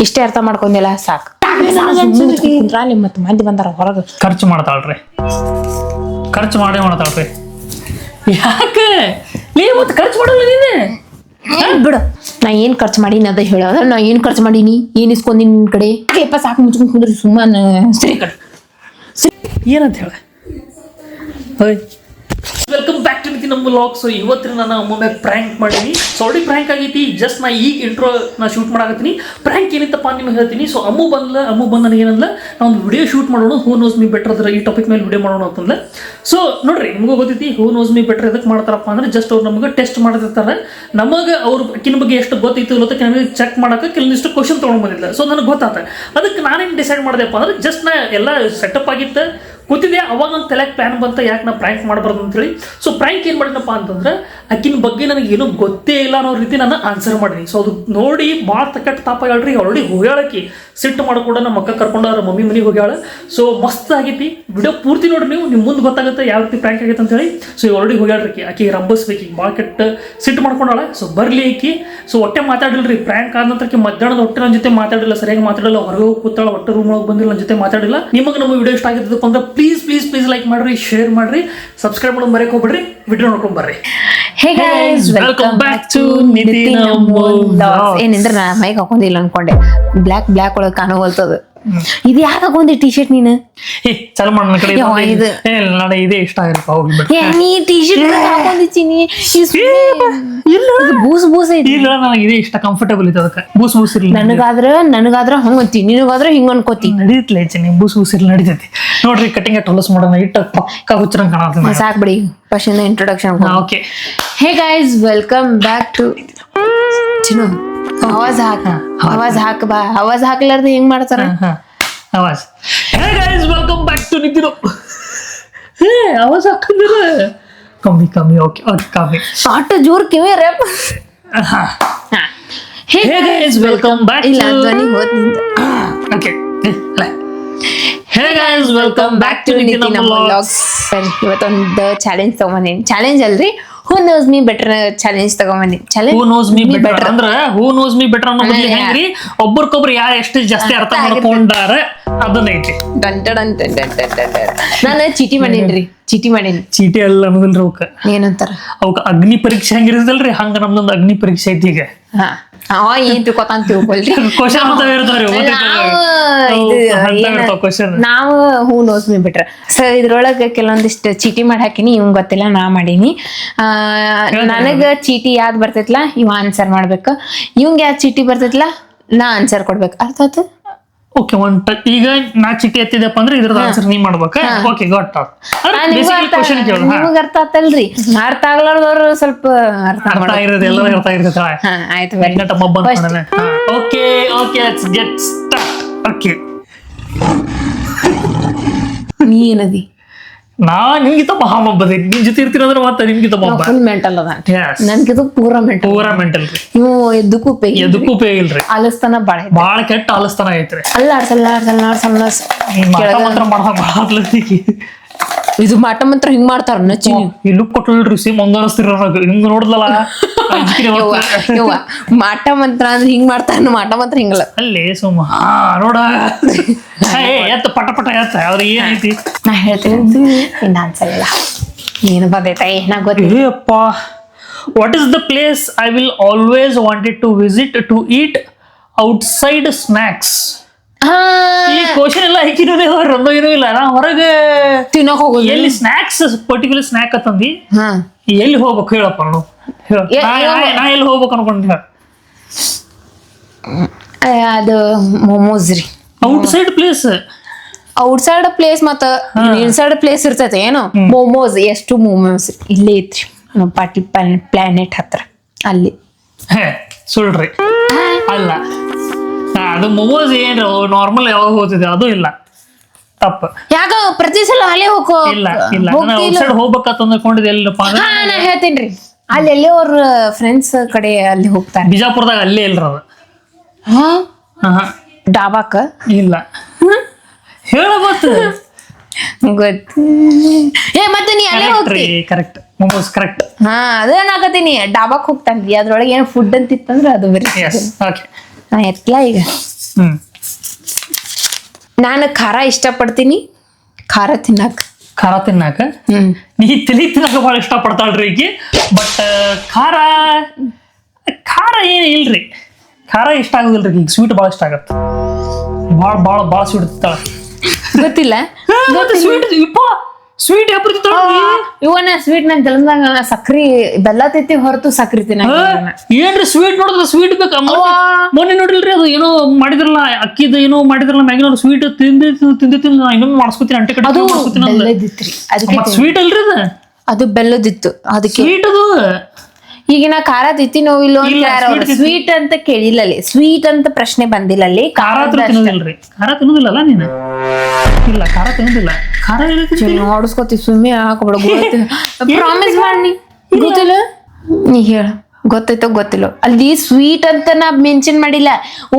ಇಷ್ಟೇ ಅರ್ಥ ಮಾಡ್ಕೊಂಡಿಲ್ಲ ಸಾಕು. ಮತ್ತೆ ಮಂದಿ ಬಂದಾರ ಹೊರಗೆ. ಖರ್ಚು ಮಾಡ್ತಾಳ್ರಿ, ಖರ್ಚು ಮಾಡ್ತಾಳ್ರಿ. ಯಾಕೆ ನೀ ಮತ್ತೆ ಖರ್ಚು ಮಾಡಲ್ಲ ನೀನೆ? ಬಿಡು, ನಾ ಏನ್ ಖರ್ಚು ಮಾಡೀನಿ ಅದ ಹೇಳೋದ. ನಾ ಏನ್ ಖರ್ಚು ಮಾಡೀನಿ, ಏನ್ ಇಸ್ಕೊಂದಿನಿ ನಿನ್ ಕಡೆ? ಸಾಕು ಮುಚ್ಕೊಂಡ್ ಕುಂದ್ರಿ ಸುಮ್ಮನೆ ಸರಿ ಕಡೆ ಏನಂತ ಹೇಳ. Welcome back to Nitin vlog. So ಇವತ್ತಿನ ನಾನು ಒಮ್ಮೊಮ್ಮೆ ಪ್ರ್ಯಾಂಕ್ ಮಾಡೀನಿ. ಸೊ ಆಲ್ರೆಡಿ ಪ್ರ್ಯಾಂಕ್ ಆಗೈತಿ. ಜಸ್ಟ್ ನಾ ಈಗ ಇಂಟ್ರೋ ನಾ ಶೂಟ್ ಮಾಡಾಕತ್ತೀನಿ. ಪ್ರ್ಯಾಂಕ್ ಏನಿತ್ತಪ್ಪ ನಿಮಗೆ ಹೇಳ್ತೀನಿ. ಸೊ ಅಮ್ಮು ಬಂದು ನನಗೆ ಏನಂದ್ರೆ ನಾವು ಒಂದು ವಿಡಿಯೋ ಶೂಟ್ ಮಾಡೋಣ, ಹೂ ನೋಸ್ ಮೀ ಬೆಟರ್ ಅದ್ರ ಈ ಟಾಪಿಕ್ ಮೇಲೆ ವಿಡಿಯೋ ಮಾಡೋಣ ಅಂತಂದ್ರೆ. ಸೊ ನೋಡ್ರಿ, ನಿಮಗೂ ಗೊತ್ತೈತಿ ಹೂ ನೋಸ್ ಮೀ ಬೆಟರ್ ಎದಕ್ಕೆ ಮಾಡ್ತಾರಪ್ಪ ಅಂದ್ರೆ ಜಸ್ಟ್ ಅವ್ರು ನಮಗೆ ಟೆಸ್ಟ್ ಮಾಡಿರ್ತಾರೆ. ನಮಗೆ ಅವ್ರ ಅಕ್ಕಿನ ಬಗ್ಗೆ ಎಷ್ಟು ಗೊತ್ತೈತಿ ಗೊತ್ತಕ್ಕೆ ನಮಗೆ ಚೆಕ್ ಮಾಡೋಕೆ ಕೆಲವೊಂದಿಷ್ಟು ಕ್ವಶನ್ ತೊಗೊಂಡು ಬಂದಿಲ್ಲ. ಸೊ ನನಗೆ ಗೊತ್ತಾತ. ಅದಕ್ಕೆ ನಾನೇನು ಡಿಸೈಡ್ ಮಾಡಿದೆಪ್ಪ ಅಂದ್ರೆ ಜಸ್ಟ್ ನಾ ಎಲ್ಲ ಸೆಟಪ್ ಆಗಿತ್ತು ಕೂತಿದ್ದೆ. ಅವಾಗ ಒಂದು ತಲೆಗೆ ಪ್ಲಾನ್ ಬಂತ, ಯಾಕೆ ನಾ ಪ್ರ್ಯಾಂಕ್ ಮಾಡಬಾರ್ದು ಅಂತೇಳಿ. ಸೊ ಪ್ರ್ಯಾಂಕ್ ಏನು ಮಾಡಿನಪ್ಪ ಅಂತಂದ್ರೆ ಆಕಿನ ಬಗ್ಗೆ ನನಗೆ ಏನೂ ಗೊತ್ತೇ ಇಲ್ಲ ಅನ್ನೋ ರೀತಿ ನಾನು ಆನ್ಸರ್ ಮಾಡೀನಿ. ಸೊ ಅದು ನೋಡಿ ಭಾಳ ತಕ್ಕಟ್ಟು ತಾಪ ಹೇಳ್ರಿ. ಆಲ್ರೆಡಿ ಹೋಗ್ಯಾಳಕಿ ಸಿಟ್ಟು ಮಾಡ್ಕೊಂಡ ನಮ್ಮ ಅಕ್ಕ ಕರ್ಕೊಂಡು ಅವ್ರ ಮಮ್ಮಿ ಮನೆಗೆ ಹೋಗ್ಯಾಳ. ಸೊ ಮಸ್ತ್ ಆಗೈತಿ. ವಿಡಿಯೋ ಪೂರ್ತಿ ನೋಡ್ರಿ ನೀವು, ನಿಮ್ಮ ಮುಂದೆ ಗೊತ್ತಾಗುತ್ತೆ ಯಾವ ರೀತಿ ಪ್ರ್ಯಾಂಕ್ ಆಗೈತೆ ಅಂತೇಳಿ. ಸೊ ಈಗ ಆಲ್ರೆಡಿ ಹೋಗ್ಯಾಳ್ರಿ, ಆಕಿ ರಂಬಸ್ಬೇಕು, ಈಗ ಭಾಳ ಕೆಟ್ಟ ಸಿಟ್ಟು ಮಾಡ್ಕೊಂಡಾಳ. ಸೊ ಬರಲಿ ಆಕಿ. ಸೊ ಹೊಟ್ಟೆ ಮಾತಾಡಿಲ್ರಿ ಪ್ರ್ಯಾಂಕ್ ಆದ ನಂತರಕ್ಕೆ ಮಧ್ಯಾಹ್ನದ ಹೊಟ್ಟೆ ನನ್ನ ಜೊತೆ ಮಾತಾಡಿಲ್ಲ, ಸರಿಯಾಗಿ ಮಾತಾಡಿಲ್ಲ. ಹೊರಗೆ ಹೋಗಿ ಕೂತಾಳ, ಹೊಟ್ಟೆ ರೂಮ್ ಒಳಗೆ ಬಂದಿಲ್ಲ, ನನ್ನ ಜೊತೆ ಮಾತಾಡಿಲ್ಲ. ನಿಮಗೆ ನಮ್ಮ ವಿಡಿಯೋ ಇಷ್ಟ ಆಗಿದ್ದಪ್ಪ ಅಂದ್ರೆ ಪ್ಲೀಸ್ ಲೈಕ್ ಮಾಡ್ರಿ, ಶೇರ್ ಮಾಡ್ರಿ, ಸಬ್ಸ್ಕ್ರೈಬ್ ಮಾಡೋದು ಮರೆಯಕ್ಕೆ ಹೋಗ್ಬಿಡ್ರಿ. ವಿಡಿಯೋ ನೋಡ್ಕೊಂಡು ಬರ್ರಿ. Hey guys, welcome back to Nitin vlogs. ಏನಂದ್ರೆ ನಾ ಮೈಕ್ ಹಾಕೊಂಡಿಲ್ಲ ಅನ್ಕೊಂಡೆ, ಬ್ಲಾಕ್ ಒಳಗೆ ಕಾಣೋಲ್ತದ. ಇದು ಯಾಕೆ ಹಾಕೊಂಡಿ ಟಿ ಶರ್ಟ್ ನೀನು? ಚಲೋ ಮಾಡೋಣ ಕಡೆ ನಾಳೆ ಇದೇ ಇಷ್ಟ ಆಗಿರಪ್ಪ. ಹೋಗಿ ನೀ ಟಿ ಶರ್ಟ್ ಹಾಕೊಂಡಿದ್ದೀನಿ, ಬೂಸ್ ಐತಿ. ಇಲ್ಲ, ನನಗೆ ಇದೇ ಇಷ್ಟ, ಕಂಫರ್ಟಬಲ್ ಇದೆ. ಅದಕ್ಕೆ ಬೂಸ್ ಇರ್ಲಿ. ನನಗಾದ್ರ ಹಂಗ ಅಂತೀನಿ, ನಿನಗಾದ್ರ ಹಿಂಗ ಅನ್ಕೋತಿ. ನಡೀತ್ಲೆ ಚಿನ್ನಿ, ಬೂಸ್ ಇರ್ಲಿ ನಡೀತೈತಿ. ನೋಡ್ರಿ ಕಟಿಂಗ್ ಹೊಲಸ್ ಮಾಡೋಣ. ಇಟ್ಟ ಪಕ್ಕ ಹುಚ್ಚರಂಗ್ ಕಾಣತ್ತೆ. ಸಾಕ್ ಬಿಡಿ, first introduction. Okay, hey guys, welcome back to Chinnu. ಆವಾಜ್ ಹಾಕ ಬಾ. ಆವಾಜ್ ಹಾಕ್ಲಾರ್ದ ಹೆಂಗ್ ಮಾಡ್ತಾರ? ಆವಾಜ್. Hey guys, welcome back to Nitin. ಆವಾಜ್ ಹಾಕಂದಿರ ಕಮ್ಮಿ. ಓಕೆ ಕಮ್ಮಿ. ಆಟ ಜೋರ್ ಕಿವಿ rap. Hey guys, welcome back. ಇಲ್ಲ ಧ್ವನಿ ಹೋತ್ ನಿಂತ. Okay, hey guys, welcome back to Nitin vlogs. ಸರಿ, ಇವತ್ತೊಂದು ಚಾಲೆಂಜ್ ತಗೊಂಬಂದಿನಿ. ಚಾಲೆಂಜ್ ಅಲ್ರಿ, who knows me better challenge ತಗೊಂಬಂದಿನಿ. ಹೂ ನೋಸ್ ಮೀ ಬೆಟರ್ ಅಂದ್ರೆ ಹೂ ನೋಸ್ ಮೀ ಬೆಟರ್ ಅನ್ನೋ ಬದಲು ಹೆಂಗ್ರಿ ಒಬ್ಬರಿಗೊಬ್ರು ಯಾರು ಎಷ್ಟು ಜಾಸ್ತಿ ಅರ್ಥ ಮಾಡ್ಕೊಂಡಾರ ಅದನ್ನೈತಿ. ನಾನು ಚೀಟಿ ಮಾಡೀನಿ. ಚೀಟಿ ಅಲ್ಲ ಅನ್ನೋದಿಲ್ರಿ ಅವಕ್ಕ. ಏನಂತಾರ ಅವಕ್ಕ ಅಗ್ನಿ ಪರೀಕ್ಷೆ ಹೆಂಗಿರ್ತಲ್ರಿ ಹಂಗ ನಮ್ದೊಂದು ಅಗ್ನಿ ಪರೀಕ್ಷೆ ಐತಿ. ಈಗ ಏನ್ ತಿಳ್ಕೊತಾನ ತಿಳ್ಕೊಳ್ರಿ. ನಾವು ಹೂ ನೋಸ್ ಮೀ ಬಿಟ್ರ ಸರ್ ಇದ್ರೊಳಗ ಕೆಲವೊಂದಿಷ್ಟು ಚೀಟಿ ಮಾಡಿ ಹಾಕಿನಿ. ಇವ್ ಗೊತ್ತಿಲ್ಲ, ನಾ ಮಾಡೀನಿ. ನನಗ ಚೀಟಿ ಯಾವ್ದ್ ಬರ್ತೈತ್ಲಾ ಇವ್ ಆನ್ಸರ್ ಮಾಡ್ಬೇಕು, ಇವಂಗ ಯಾವ್ದ್ ಚೀಟಿ ಬರ್ತೈತ್ಲಾ ನಾ ಆನ್ಸರ್ ಕೊಡ್ಬೇಕು. ಅರ್ಥ ಆಯ್ತು? ಓಕೆ, ಈಗ ನಾ ಚೀಟಿ ಎತ್ತಿದಪ್ಪ ಅಂದ್ರೆ ಇದ್ರದ್ದು ಆನ್ಸರ್ ನೀ ಮಾಡ್ಬೇಕ. ಓಕೆ, ಗೊತ್ತ. ನಿಮಗ್ ಅರ್ಥ ಆತಲ್ರಿ, ಅರ್ಥ ಆಗ್ಲಾರ್ದವ್ರು ಸ್ವಲ್ಪ ಅರ್ಥ ಆಗಿರೋದು ಎಲ್ಲರೂ ಅರ್ಥ ಆಗಿರ್ತೈತೆ. ಆಯ್ತು, okay, let's get start. Okay, ನೀ ಏನದಿ? ನಾ ನಿಮ್ಗಿಂತ ಮಹಾಮಬ್ಬದೆ. ನಿಮ್ ಜೊತೆ ಇರ್ತೀರಂದ್ರೆ ಮತ್ತೆ ನಿಮ್ಗಿಂತ ಮಬ್ಬ. ಫುಲ್ ಮೆಂಟಲ್ ಅದ. ನನ್ಗಿದು ಪೂರಾ ಮೆಂಟಲ್ ರೀ. ಇವು ಎದ್ದಕ್ಕೂ ಉಪಯೋಗ ಇಲ್ರಿ. ಆಲಸ್ತಾನ ಬಾಳ ಕೆಟ್ಟ ಆಲಸ್ತಾನ ಐತ್ರಿ. ಇದು ಮಾಟ ಮಂತ್ರ ಹಿಂಗ್ ಮಾಡ್ತಾರ ನಚ್ಚಿ. ಇಲ್ಲೂ ಕೊಟ್ಟಲ್ರಿ ಸಿ ಮಂಗನಸ್ತಿರ ಹಿಂಗ್ ನೋಡ್ದಲ್ಲ. ಮಾಟ ಮಂತ್ರ ಅಂದ್ರೆ ಹಿಂಗ್ ಮಾಡ್ತಾರ, ಮಾಟ ಮಂತ್ರ ಹಿಂಗಲ್ಲ ಅಲ್ಲಿ ಸುಮ್ಮ ನೋಡ ಎತ್ತ ಪಟ ಎತ್ತ ಅವ್ರಿಗೆ ಏನೈತಿ ನಾ ಹೇಳ್ತೀನಿ. ಇನ್ನ ಆನ್ಸರ್ ಇಲ್ಲ. ಏನು ಬಂದೈತ ಏನ ಗೊತ್ತಿಲ್ಲಪ್ಪ. What is the place I will always wanted to visit to eat outside snacks? ಈ ಕ್ವಶನ್ ಎಲ್ಲ ಐಕಿನೂ ರೊಂದೋ ಏನೂ ಇಲ್ಲ. ನಾ ಹೊರಗೆ ತಿನ್ನೋಕ್ ಹೋಗೋದು. ಎಲ್ಲಿ ಸ್ನಾಕ್ಸ್ ಪರ್ಟಿಕ್ಯುಲರ್ ಸ್ನಾಕ್ ಅಂತಂದಿ ಎಲ್ಲಿ ಹೋಗ್ಬೇಕು ಹೇಳಪ್ಪ. ನೋಡು ನಾ ಎಲ್ಲಿ ಹೋಗ್ಬೇಕು ಅನ್ಕೊಂಡ. ಅದು ಮೊಮೋಸ್ ರೀ. ಔಟ್ಸೈಡ್ ಪ್ಲೇಸ್ ಮತ್ತ ಇನ್ಸೈಡ್ ಪ್ಲೇಸ್ ಇರ್ತೈತೆ ಏನು. ಮೊಮೋಸ್ ಎಷ್ಟು ಮೊಮೋಸ್ ಇಲ್ಲೇ ಐತ್ರಿ ಪಾಟಿ ಪ್ಲಾನೆಟ್ ಹತ್ರ. ಅಲ್ಲಿ ಸುಳ್ರಿ ಅಲ್ಲ, ಅದು ಮೊಮೋಸ್ ಏನು ನಾರ್ಮಲ್ ಯಾವಾಗ ಹೋಗ್ತಿದೆ ಅದು ಇಲ್ಲ. ತಪ್ಪ. ಯಾಕ ಪ್ರತಿ ಸಲ ಅಲ್ಲೇ ಹೋಗೋ? ಇಲ್ಲ ಔಟ್ಸೈಡ್ ಹೋಗ್ಬೇಕಂತ ಅಂದ್ಕೊಂಡಿದ್ದೆ. ಎಲ್ಲಪ್ಪ ನಾ ಹೇಳ್ತೇನ್ರಿ, ಅಲ್ಲಿ ಎಲ್ಲೇ ಅವ್ರ ಫ್ರೆಂಡ್ಸ್ ಕಡೆ ಅಲ್ಲಿ ಹೋಗ್ತಾರೆ. ಬಿಜಾಪುರದಾಗ ಅಲ್ಲೇ ಇಲ್ರ ಅದು. ಡಾಬಾಕ ಇಲ್ಲ ಹೇಳಬಾರ್ದು ಗೊತ್ತು. ಮತ್ತೆ ನೀ ಅಲ್ಲೇ ಹೋಗ್ತಿ. Correct, momos correct. ಅದೇನಾಗತ್ತೀನಿ ಡಾಬಾಕ್ ಹೋಗ್ತಾನ್ರಿ. ಅದ್ರೊಳಗೆ ಏನೋ ಫುಡ್ ಅಂತಿತ್ತಂದ್ರ ಅದು ಬರೀ. ಓಕೆ, ನಾ ಎತ್ಲಾ ಈಗ. ನಾನು ಖಾರ ಇಷ್ಟಪಡ್ತೀನಿ, ಖಾರ ತಿನ್ನಾಕ. ಖಾರ ತಿನ್ನಾಕ ನೀ ತಿಳಿ ತಿನ್ನಾಕ ಭಾಳ ಇಷ್ಟ ಪಡ್ತಾಳ್ರಿ ಈಕಿ. ಬಟ್ ಖಾರ ಖಾರ ಏನು ಇಲ್ರಿ, ಖಾರ ಇಷ್ಟ ಆಗೋದಿಲ್ರಿ ಈಗ. ಸ್ವೀಟ್ ಭಾಳ ಇಷ್ಟ ಆಗತ್ತೆ, ಭಾಳ ಭಾಳ ಭಾಳ ಸ್ವೀಟ್ ತಿಂತಾಳ. ಗೊತ್ತಿಲ್ಲ ಸ್ವೀಟ್ ಸ್ವೀಟ್ ಇವನ ಸ್ವೀಟ್ ನನ್ ಜಲದಾಗ ಸಕ್ರಿ ಬೆಲ್ಲ ತಿತ್ತಿ ಹೊರತು ಸಕ್ರಿ ತಿನ್ನಾಕ. ಏನ್ರಿ ಸ್ವೀಟ್ ನೋಡಿದ್ರ ಸ್ವೀಟ್ ಬೇಕ. ಮೊನ್ನೆ ನೋಡಿಲ್ರಿ ಅದು ಏನೋ ಮಾಡಿದ್ರಲ್ಲ, ಅಕ್ಕಿದ ಏನೋ ಮಾಡಿದ್ರಲ್ಲ ಮ್ಯಾಗಿನ ಸ್ವೀಟ್ ತಿಂದು ಇನ್ನೊಮ್ಮೆ ಮಾಡಿಸ್ಕೊತೀನಿ, ಅಂಟೆ ಕಡೆ ಅದಕ್ಕೆ ಸ್ವೀಟ್ ಅಲ್ರಿ ಅದು ಬೆಲ್ಲದಿತ್ತು. ಅದಕ್ಕೆ ಸ್ವೀಟ್ ಅದು. ಈಗ ನಾ ಖಾರ ತಿತ್ತೀನೋ ಇಲ್ಲೋ ಸ್ವೀಟ್ ಅಂತ ಕೇಳಿಲ್ಲ ಅಲ್ಲಿ, ಸ್ವೀಟ್ ಅಂತ ಪ್ರಶ್ನೆ ಬಂದಿಲ್ಲ ಅಲ್ಲಿ. ಖಾರ ತಿನ್ನೋದಿಲ್ರಿ, ಖಾರ ತಿನ್ನೋದಿಲ್ಲಲ್ಲ ನೀನು? ಇಲ್ಲ ಖಾರ ತಿನ್ನೋದಿಲ್ಲ. ಖಾರ ನೋಡಿಸ್ಕೊತಿ ಸುಮ್ಮನೆ ಹಾಕಬೇಡ. ಪ್ರಾಮಿಸ್ ಮಾಡಿ ಗೊತ್ತಿಲ್ಲ, ನೀ ಹೇಳ ಗೊತ್ತಾಯ್ತೋ ಗೊತ್ತಿಲ್ಲ. ಅಲ್ಲಿ ಸ್ವೀಟ್ ಅಂತ ನಾ ಮೆನ್ಷನ್ ಮಾಡಿಲ್ಲ,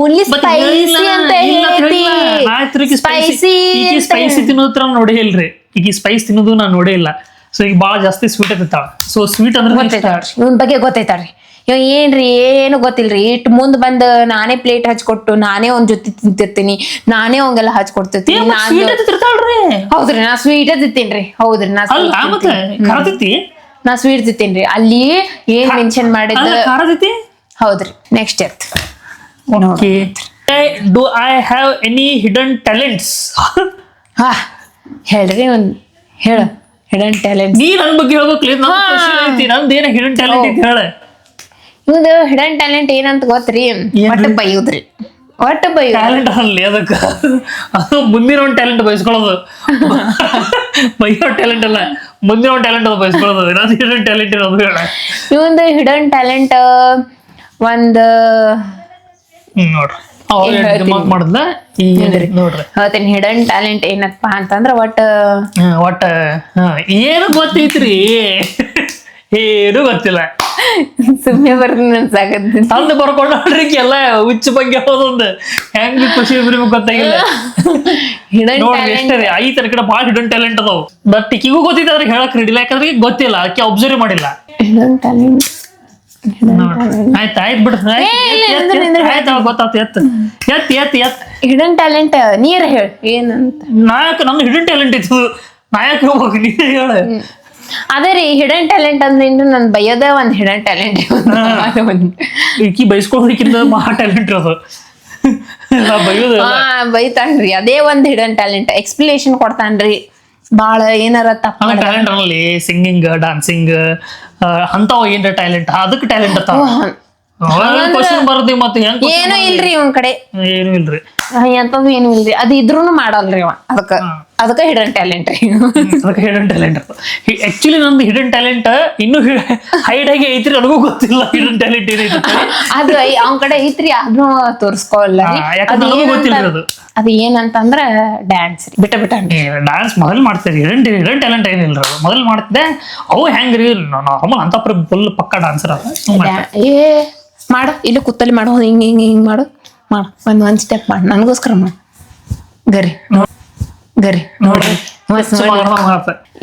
ಓನ್ಲಿ ಸ್ಪೈಸಿ ಅಂತ ಹೇಳ್ತಿ. ಸ್ಪೈಸಿ ತಿನ್ನೋದ್ರ ನೋಡೇ ಇಲ್ರಿ ಈಗ. ಸ್ಪೈಸ್ ತಿನ್ನೋದು ನಾನು ನೋಡೇ ಇಲ್ಲ. ಸೊ ಈಗ ಭಾಳ ಜಾಸ್ತಿ ಸ್ವೀಟ್ ತಿಂತಾಳ. ಸೊ ಸ್ವೀಟ್ ಅಂದ್ರೆ ಗೊತ್ತೈತಾಳ್ರಿ, ಇವನ್ ಬಗ್ಗೆ ಗೊತ್ತೈತಾಳ್ರಿ. ಇವ ಏನ್ರಿ ಏನು ಗೊತ್ತಿಲ್ರಿ. ಇಟ್ ಮುಂದ್ ಬಂದ್ ನಾನೇ ಪ್ಲೇಟ್ ಹಚ್ಕೊಟ್ಟು ನಾನೇ ಒಂದ್ ಜೊತೆ ತಿಂತಿರ್ತೀನಿ, ನಾನೇ ಅವಂಗೆಲ್ಲ ಹಚ್ಕೊಡ್ತಿರ್ತೀನಿ. ಹೌದ್ರಿ, ನಾ ಸ್ವೀಟ್ ತಿಂತೀನ್ರಿ. ಹೌದ್ರಿ, ನಾ ಸ್ವೀಟ್ ತಿಂತೀನ್ರಿ. ಅಲ್ಲಿ ಏನ್ ಮೆನ್ಷನ್ ಮಾಡಿದ. ಹೌದ್ರಿ, ನೆಕ್ಸ್ಟ್ ಎತ್. Do I have any hidden talents? ಹಾ ಹೇಳ್ರಿ, ಒಂದ್ ಹೇಳ. ಹಿಡನ್ ಟ್ಯಾಲೆಂಟ್ ನೀ ನನ್ ಬಗ್ಗೆ ಹೇಳ್ಬೇಕು. ನಂದೇನ ಹಿಡನ್ ಟ್ಯಾಲೆಂಟ್ ಐತಿ ಹೇಳ. ಇವ್ದು ಹಿಡನ್ ಟ್ಯಾಲೆಂಟ್ ಏನಂತ ಗೊತ್ತ್ರಿ? ಒಟ್ಟ ಬೈಯುದ್ರಿ. ಒಟ್ಟ ಬೈಯು ಟ್ಯಾಲೆಂಟ್ ಅಲ್ಲಿ ಅದಕ್ಕ ಅದು ಮುಂದಿನ ಒಂದು ಟ್ಯಾಲೆಂಟ್ ಬಯಸ್ಕೊಳ್ಳೋದು. ಬೈಯೋ ಟ್ಯಾಲೆಂಟ್ ಅಲ್ಲ, ಮುಂದಿನ ಒಂದು ಟ್ಯಾಲೆಂಟ್ ಅದು ಬಯಸ್ಕೊಳ್ಳೋದು. ಏನಾದ್ರು ಹಿಡನ್ ಟ್ಯಾಲೆಂಟ್ ಇರೋದು ಹೇಳ. ಇವಂದು ಹಿಡನ್ ಟ್ಯಾಲೆಂಟ್ ಒಂದ್ ನೋಡ್ರಿ ಮಾಡಿದ್ಲ ನೋಡ್ರಿ. ಹೇಳ್ತೇನೆ ಹಿಡನ್ ಟ್ಯಾಲೆಂಟ್ ಏನಪ್ಪಾ ಅಂತಂದ್ರ ಒಟ್ಟ ಏನು ಗೊತ್ತೈತ್ರಿ? ಏನು ಗೊತ್ತಿಲ್ಲ, ಸುಮ್ಮನೆ ಬರ್ತೀನಿ ಅನ್ಸಾಕತ್ತಿ. ತಂದು ಬರ್ಕೊಂಡ್ರಿ ಎಲ್ಲ ಹುಚ್ಚ ಬಗ್ಗೆ ಹೋದೊಂದು ಹೆಂಗ್ ಖುಷಿ ಇದ್ರಿಗೂ ಗೊತ್ತಾಗಿಲ್ಲ. ಹಿಡನ್ ಎಷ್ಟೇ ಐತರ ಕಡೆ ಭಾಳ ಹಿಡನ್ ಟ್ಯಾಲೆಂಟ್ ಅದಾವ. ಬಟ್ ಈಗಿಗೂ ಗೊತ್ತಿತ್ತು, ಅದ್ರಿಗೆ ಹೇಳಕ್ ರೆಡಿಲ್ಲ. ಯಾಕಂದ್ರೆ ಗೊತ್ತಿಲ್ಲ, ಅದಕ್ಕೆ ಅಬ್ಸರ್ವ್ ಮಾಡಿಲ್ಲ. ಹಿಡನ್ ಟ್ಯಾಲೆಂಟ್ ಆಯ್ತು ಬಿಡ್ರಿ, ಆಯ್ತು ಗೊತ್ತಾಯ್ತು. ಎತ್ ಹಿಡನ್ ಟ್ಯಾಲೆಂಟ್ ನೀರ್ ಹೇಳ ಏನಂತ. ನಾಯಕ ನಮ್ದು ಹಿಡನ್ ಟ್ಯಾಲೆಂಟ್ ಇತ್ತು, ನಾಯಕ ಹೋಗ್ಬೇಕು ನೀನೇ ಹೇಳ. ಅದೇ ರೀ ಹಿಡನ್ ಟ್ಯಾಲೆಂಟ್ ಅಂದ್ರೆ ನನ್ ಬೈಯೋದ ಒಂದ್ ಹಿಡನ್ ಟ್ಯಾಲೆಂಟ್. ಈಕಿ ಬೈಸ್ಕೊಳೋದಕ್ಕಿಂತ ಮಹಾ ಟ್ಯಾಲೆಂಟ್ ಇರೋದು ಬೈಯೋದು. ಬೈತಾನ್ರಿ, ಅದೇ ಒಂದ್ ಹಿಡನ್ ಟ್ಯಾಲೆಂಟ್. ಎಕ್ಸ್ಪ್ಲೇಷನ್ ಕೊಡ್ತಾನ್ರಿ ಬಾಳ. ಏನಾರ ತಪ್ಪ ಟ್ಯಾಲೆಂಟ್ ಅನ್ನಲ್ಲಿ ಸಿಂಗಿಂಗ್, ಡಾನ್ಸಿಂಗ್ ಅಂತಾವ ಏನ್ರ ಟ್ಯಾಲೆಂಟ್. ಅದಕ್ಕೆ ಟ್ಯಾಲೆಂಟ್ ಅತ್ತಾವ. ಕ್ವಶನ್ ಬರದಿ ಮತ್ತೆ ಹೆಂಗ್? ಏನೂ ಇಲ್ರಿ ಇವನ್ ಕಡೆ, ಏನು ಇಲ್ರಿ ಎಂತದು ಏನು ಇಲ್ರಿ. ಅದು ಇದ್ರೂನು ಮಾಡಲ್ರಿ ಅವ. ಅದಕ್ಕ ಹಿಡನ್ ಟ್ಯಾಲೆಂಟ್ ರೀ. ಅದಕ್ಕೆ ಹಿಡನ್ ಟ್ಯಾಲೆಂಟ್. ಆಕ್ಚುಲಿ ನಂದು ಹಿಡನ್ ಟ್ಯಾಲೆಂಟ್ ಇನ್ನು ಹೈಡ್ ಆಗಿ ಐತ್ರಿ, ನನಗೂ ಗೊತ್ತಿಲ್ಲ ಹಿಡನ್ ಟ್ಯಾಲೆಂಟ್ ಏನೈತಿ. ಅದು ಅವನ್ ಕಡೆ ಐತ್ರಿ, ಅದನ್ನು ತೋರ್ಸ್ಕೊಲ್ಲ. ಅದು ಏನಂತಂದ್ರ ಡ್ಯಾನ್ಸ್ ರೀ. ಬಿಟ್ಟ ಡ್ಯಾನ್ಸ್ ಮೊದಲು ಮಾಡ್ತೀರಿ. ಹಿಡನ್ ಟ್ಯಾಲೆಂಟ್ ಏನಿಲ್ರಿ, ಅದು ಮೊದಲು ಮಾಡ್ತಿದ್ದೆ. ಅವು ಹೆಂಗ್ರಿ ನಾರ್ಮಲ್ ಅಂತ ಫುಲ್ ಪಕ್ಕ ಡಾನ್ಸರ್. ಏ ಮಾಡು, ಇಲ್ಲಿ ಕುತ್ತಲ್ಲಿ ಮಾಡು, ಹಿಂಗ್ ಹಿಂಗ್ ಹಿಂಗ್ ಮಾಡು. ಒಂದ್ ಸ್ಟೆಪ್ ಮಾಡಿ ನನಗೋಸ್ಕರ ಮಾಡು. ಗರಿ ನೋಡ್ರಿ,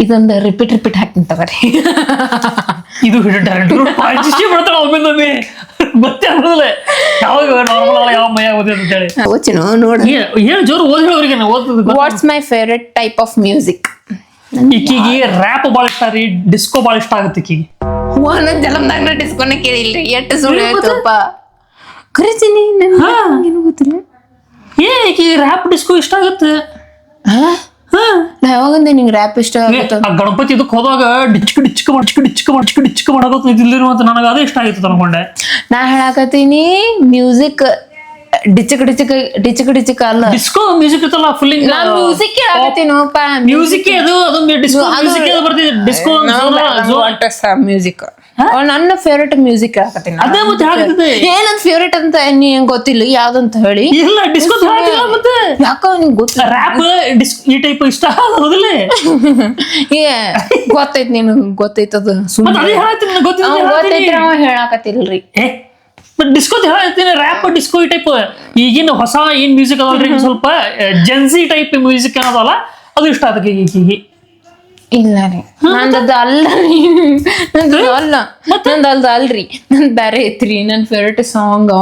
ಇದೊಂದು ರಿಪೀಟ್ ಹಾಕ್ತೀನಿ ತಗೋರಿ. ಇದು ಹಿಡನ್ ಟ್ಯಾಲೆಂಟ್. ಬಿಡ್ತಾಳ ಒಮ್ಮೆ ಗೊತ್ತೇ ಆಗೋದಿಲ್ಲ ಯಾವಾಗ ನಾರ್ಮಲ್ ಯಾವ ಮೈಯಾಗ ಓದಿ ಅಂತ ಹೇಳಿ. ಓಚಿನು ನೋಡಿ ಏನು ಜೋರು ಓದಿ ಅವ್ರಿಗೆ ಓದ್ತದ. What's my favourite type of music? ಈಕಿಗೆ ರ್ಯಾಪ್ ಭಾಳ ಇಷ್ಟ ರೀ, ಡಿಸ್ಕೋ ಭಾಳ ಇಷ್ಟ ಆಗುತ್ತೆ ಈಕಿಗೆ. ಒಂದೊಂದ್ ಜಲಮ್ದಾಗ ಡಿಸ್ಕೋನ ಕೇಳಿಲ್ರಿ, ಎಷ್ಟು ಸುಳ್ಳು ಹೇಳ್ತಪ್ಪ. ಕರಿತೀನಿ ಏನು ಗೊತ್ತಿಲ್ಲ. ಈಕಿಗೆ ರ್ಯಾಪ್ ಡಿಸ್ಕೋ ಇಷ್ಟ ಆಗುತ್ತೆ. ಯಾವಾಗಂದೆ ನಿಂಗೆ ರ್ಯಾಪ್ ಇಷ್ಟ ಆಗುತ್ತೆ? ಗಣಪತಿ ಇದಕ್ಕೆ ಹೋದಾಗ ಡಿಚ್ಕ ಮಾಡಕತ್ತ ಅಂತ ನನಗೆ ಅದೇ ಇಷ್ಟ ಆಗಿತ್ತು ಅನ್ಕೊಂಡೆ. ನಾ ಹೇಳಾಕತ್ತೀನಿ ಮ್ಯೂಸಿಕ್ ಡಿಚಕ್ ಅಲ್ಲ, ಡಿಸ್ಕೋ ಮ್ಯೂಸಿಕ್ ಇತ್ತಲ್ಲ ಫುಲ್. ಮ್ಯೂಸಿಕ್ ಹೇಳಾಕತ್ತೀನೋಪ್ಪ, ಮ್ಯೂಸಿಕ್ ಅದು ಡಿಸ್ಕೋ ಮ್ಯೂಸಿಕ್ ಬರ್ತಿದೆ. ಡಿಸ್ಕೋ ಮ್ಯೂಸಿಕ್ ನನ್ನ ಫೇವ್ರೇಟ್ ಮ್ಯೂಸಿಕ್ ಹೇಳಾಕತ್ತೀನಿ. ಅದೇ ಮತ್ತೆ ಹೇಳಕತ್ತಿದ್ದೆ ಏನಂತ ಫೇವ್ರೇಟ್ ಅಂತ ನೀನ್ ಗೊತ್ತಿಲ್ಲ ಯಾವ್ದಂತ ಹೇಳಿ. ಇಲ್ಲ ಡಿಸ್ಕೋ ಮತ್ತೆ ಯಾಕೋ ನಿಂಗೆ ಗೊತ್ತಿಲ್ಲ. ರ್ಯಾಪ್ ಈ ಟೈಪ್ ಇಷ್ಟ ಆಗೋದಿಲ್ಲ. ಗೊತ್ತೈತ್ ನೀನು, ಗೊತ್ತೈತದ ಗೊತ್ತೈತ್ರ ಹೇಳಾಕತ್ತಿಲ್ರಿ. ಡಿಸ್ಕೋ ಹೇಳ್ತೀನಿ, ರ್ಯಾಪ್ ಡಿಸ್ಕೋ ಈ ಟೈಪ್. ಈಗಿನ ಹೊಸ ಏನ್ ಮ್ಯೂಸಿಕ್ ಅದಲ್ರಿ, ಸ್ವಲ್ಪ ಜೆನ್ಸಿ ಟೈಪ್ ಮ್ಯೂಸಿಕ್ ಏನದಲ್ಲ ಅದು ಇಷ್ಟ ಅದಕ್ಕೆ ಈಗಿಗೆ. ಇಲ್ಲ ರೀ ನಂದದು ಅಲ್ಲ ರೀ ನಂದು ಅಲ್ಲ ನಂದು ಅಲ್ರಿ ನಂದು ಬೇರೆ ಐತ್ರಿ ನನ್ನ ಫೇವ್ರೇಟ್ ಸಾಂಗ್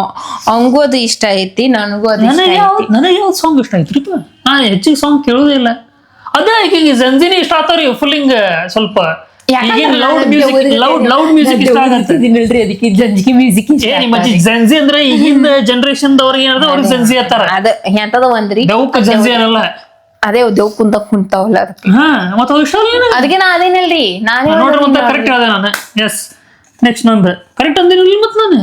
ಅವಂಗೂ ಅದು ಇಷ್ಟ ಐತಿ ನನಗೂ ಅದು ಇಷ್ಟ ಐತಿ. ನನಗೆ ಯಾವ್ದು ಸಾಂಗ್ ಇಷ್ಟ ಆಯ್ತು ನಾ ಹೆಚ್ಚಿಗೆ ಸಾಂಗ್ ಕೇಳೋದೇ ಇಲ್ಲ. ಅದೇ ಈಗ ಜಂಜಿನಿ ಇಷ್ಟ ಆಗ್ತಾವ್ರಿ ಫುಲ್ ಹಿಂಗ ಸ್ವಲ್ಪ ಲೌಡ್ ಮ್ಯೂಸಿಕ್ ಇಷ್ಟ ಆಗತ್ತೆ ಅದಕ್ಕೆ ಜಂಜಿ ಮ್ಯೂಸಿಕ್ ಜಂಜಿ ಅಂದ್ರೆ ಈಗಿನ ಜನರೇಷನ್ ದವ್ರಿಗೆ ಏನದ ಅವ್ರಿಗೆ ಜಂಜಿ ಅಂತಾರ. ಅದ ಎಂತದ ಒಂದ್ರಿ ದೌಕ್ ಜಂಜಿ ಅನ್ನಲ್ಲ. ಅದೇ ದೇವ್ ಕುಂತಾವಲ್ಲ ಅದಕ್ಕೆ ಮತ್ತ ಇಷ್ಟ ಅದಕ್ಕೆ ನಾ ಅದೇನಲ್ರಿ ನಾನೇ ನೋಡ್ರಿ ಮತ್ತೆ ಕರೆಕ್ಟ್ ಹೇಳ್ದೆ ನಾನು. ಎಸ್ ನೆಕ್ಸ್ಟ್ ನಂದು ಕರೆಕ್ಟ್ ಅಂದಿನಿಲ್ಲ ಮತ್ತೆ ನಾನು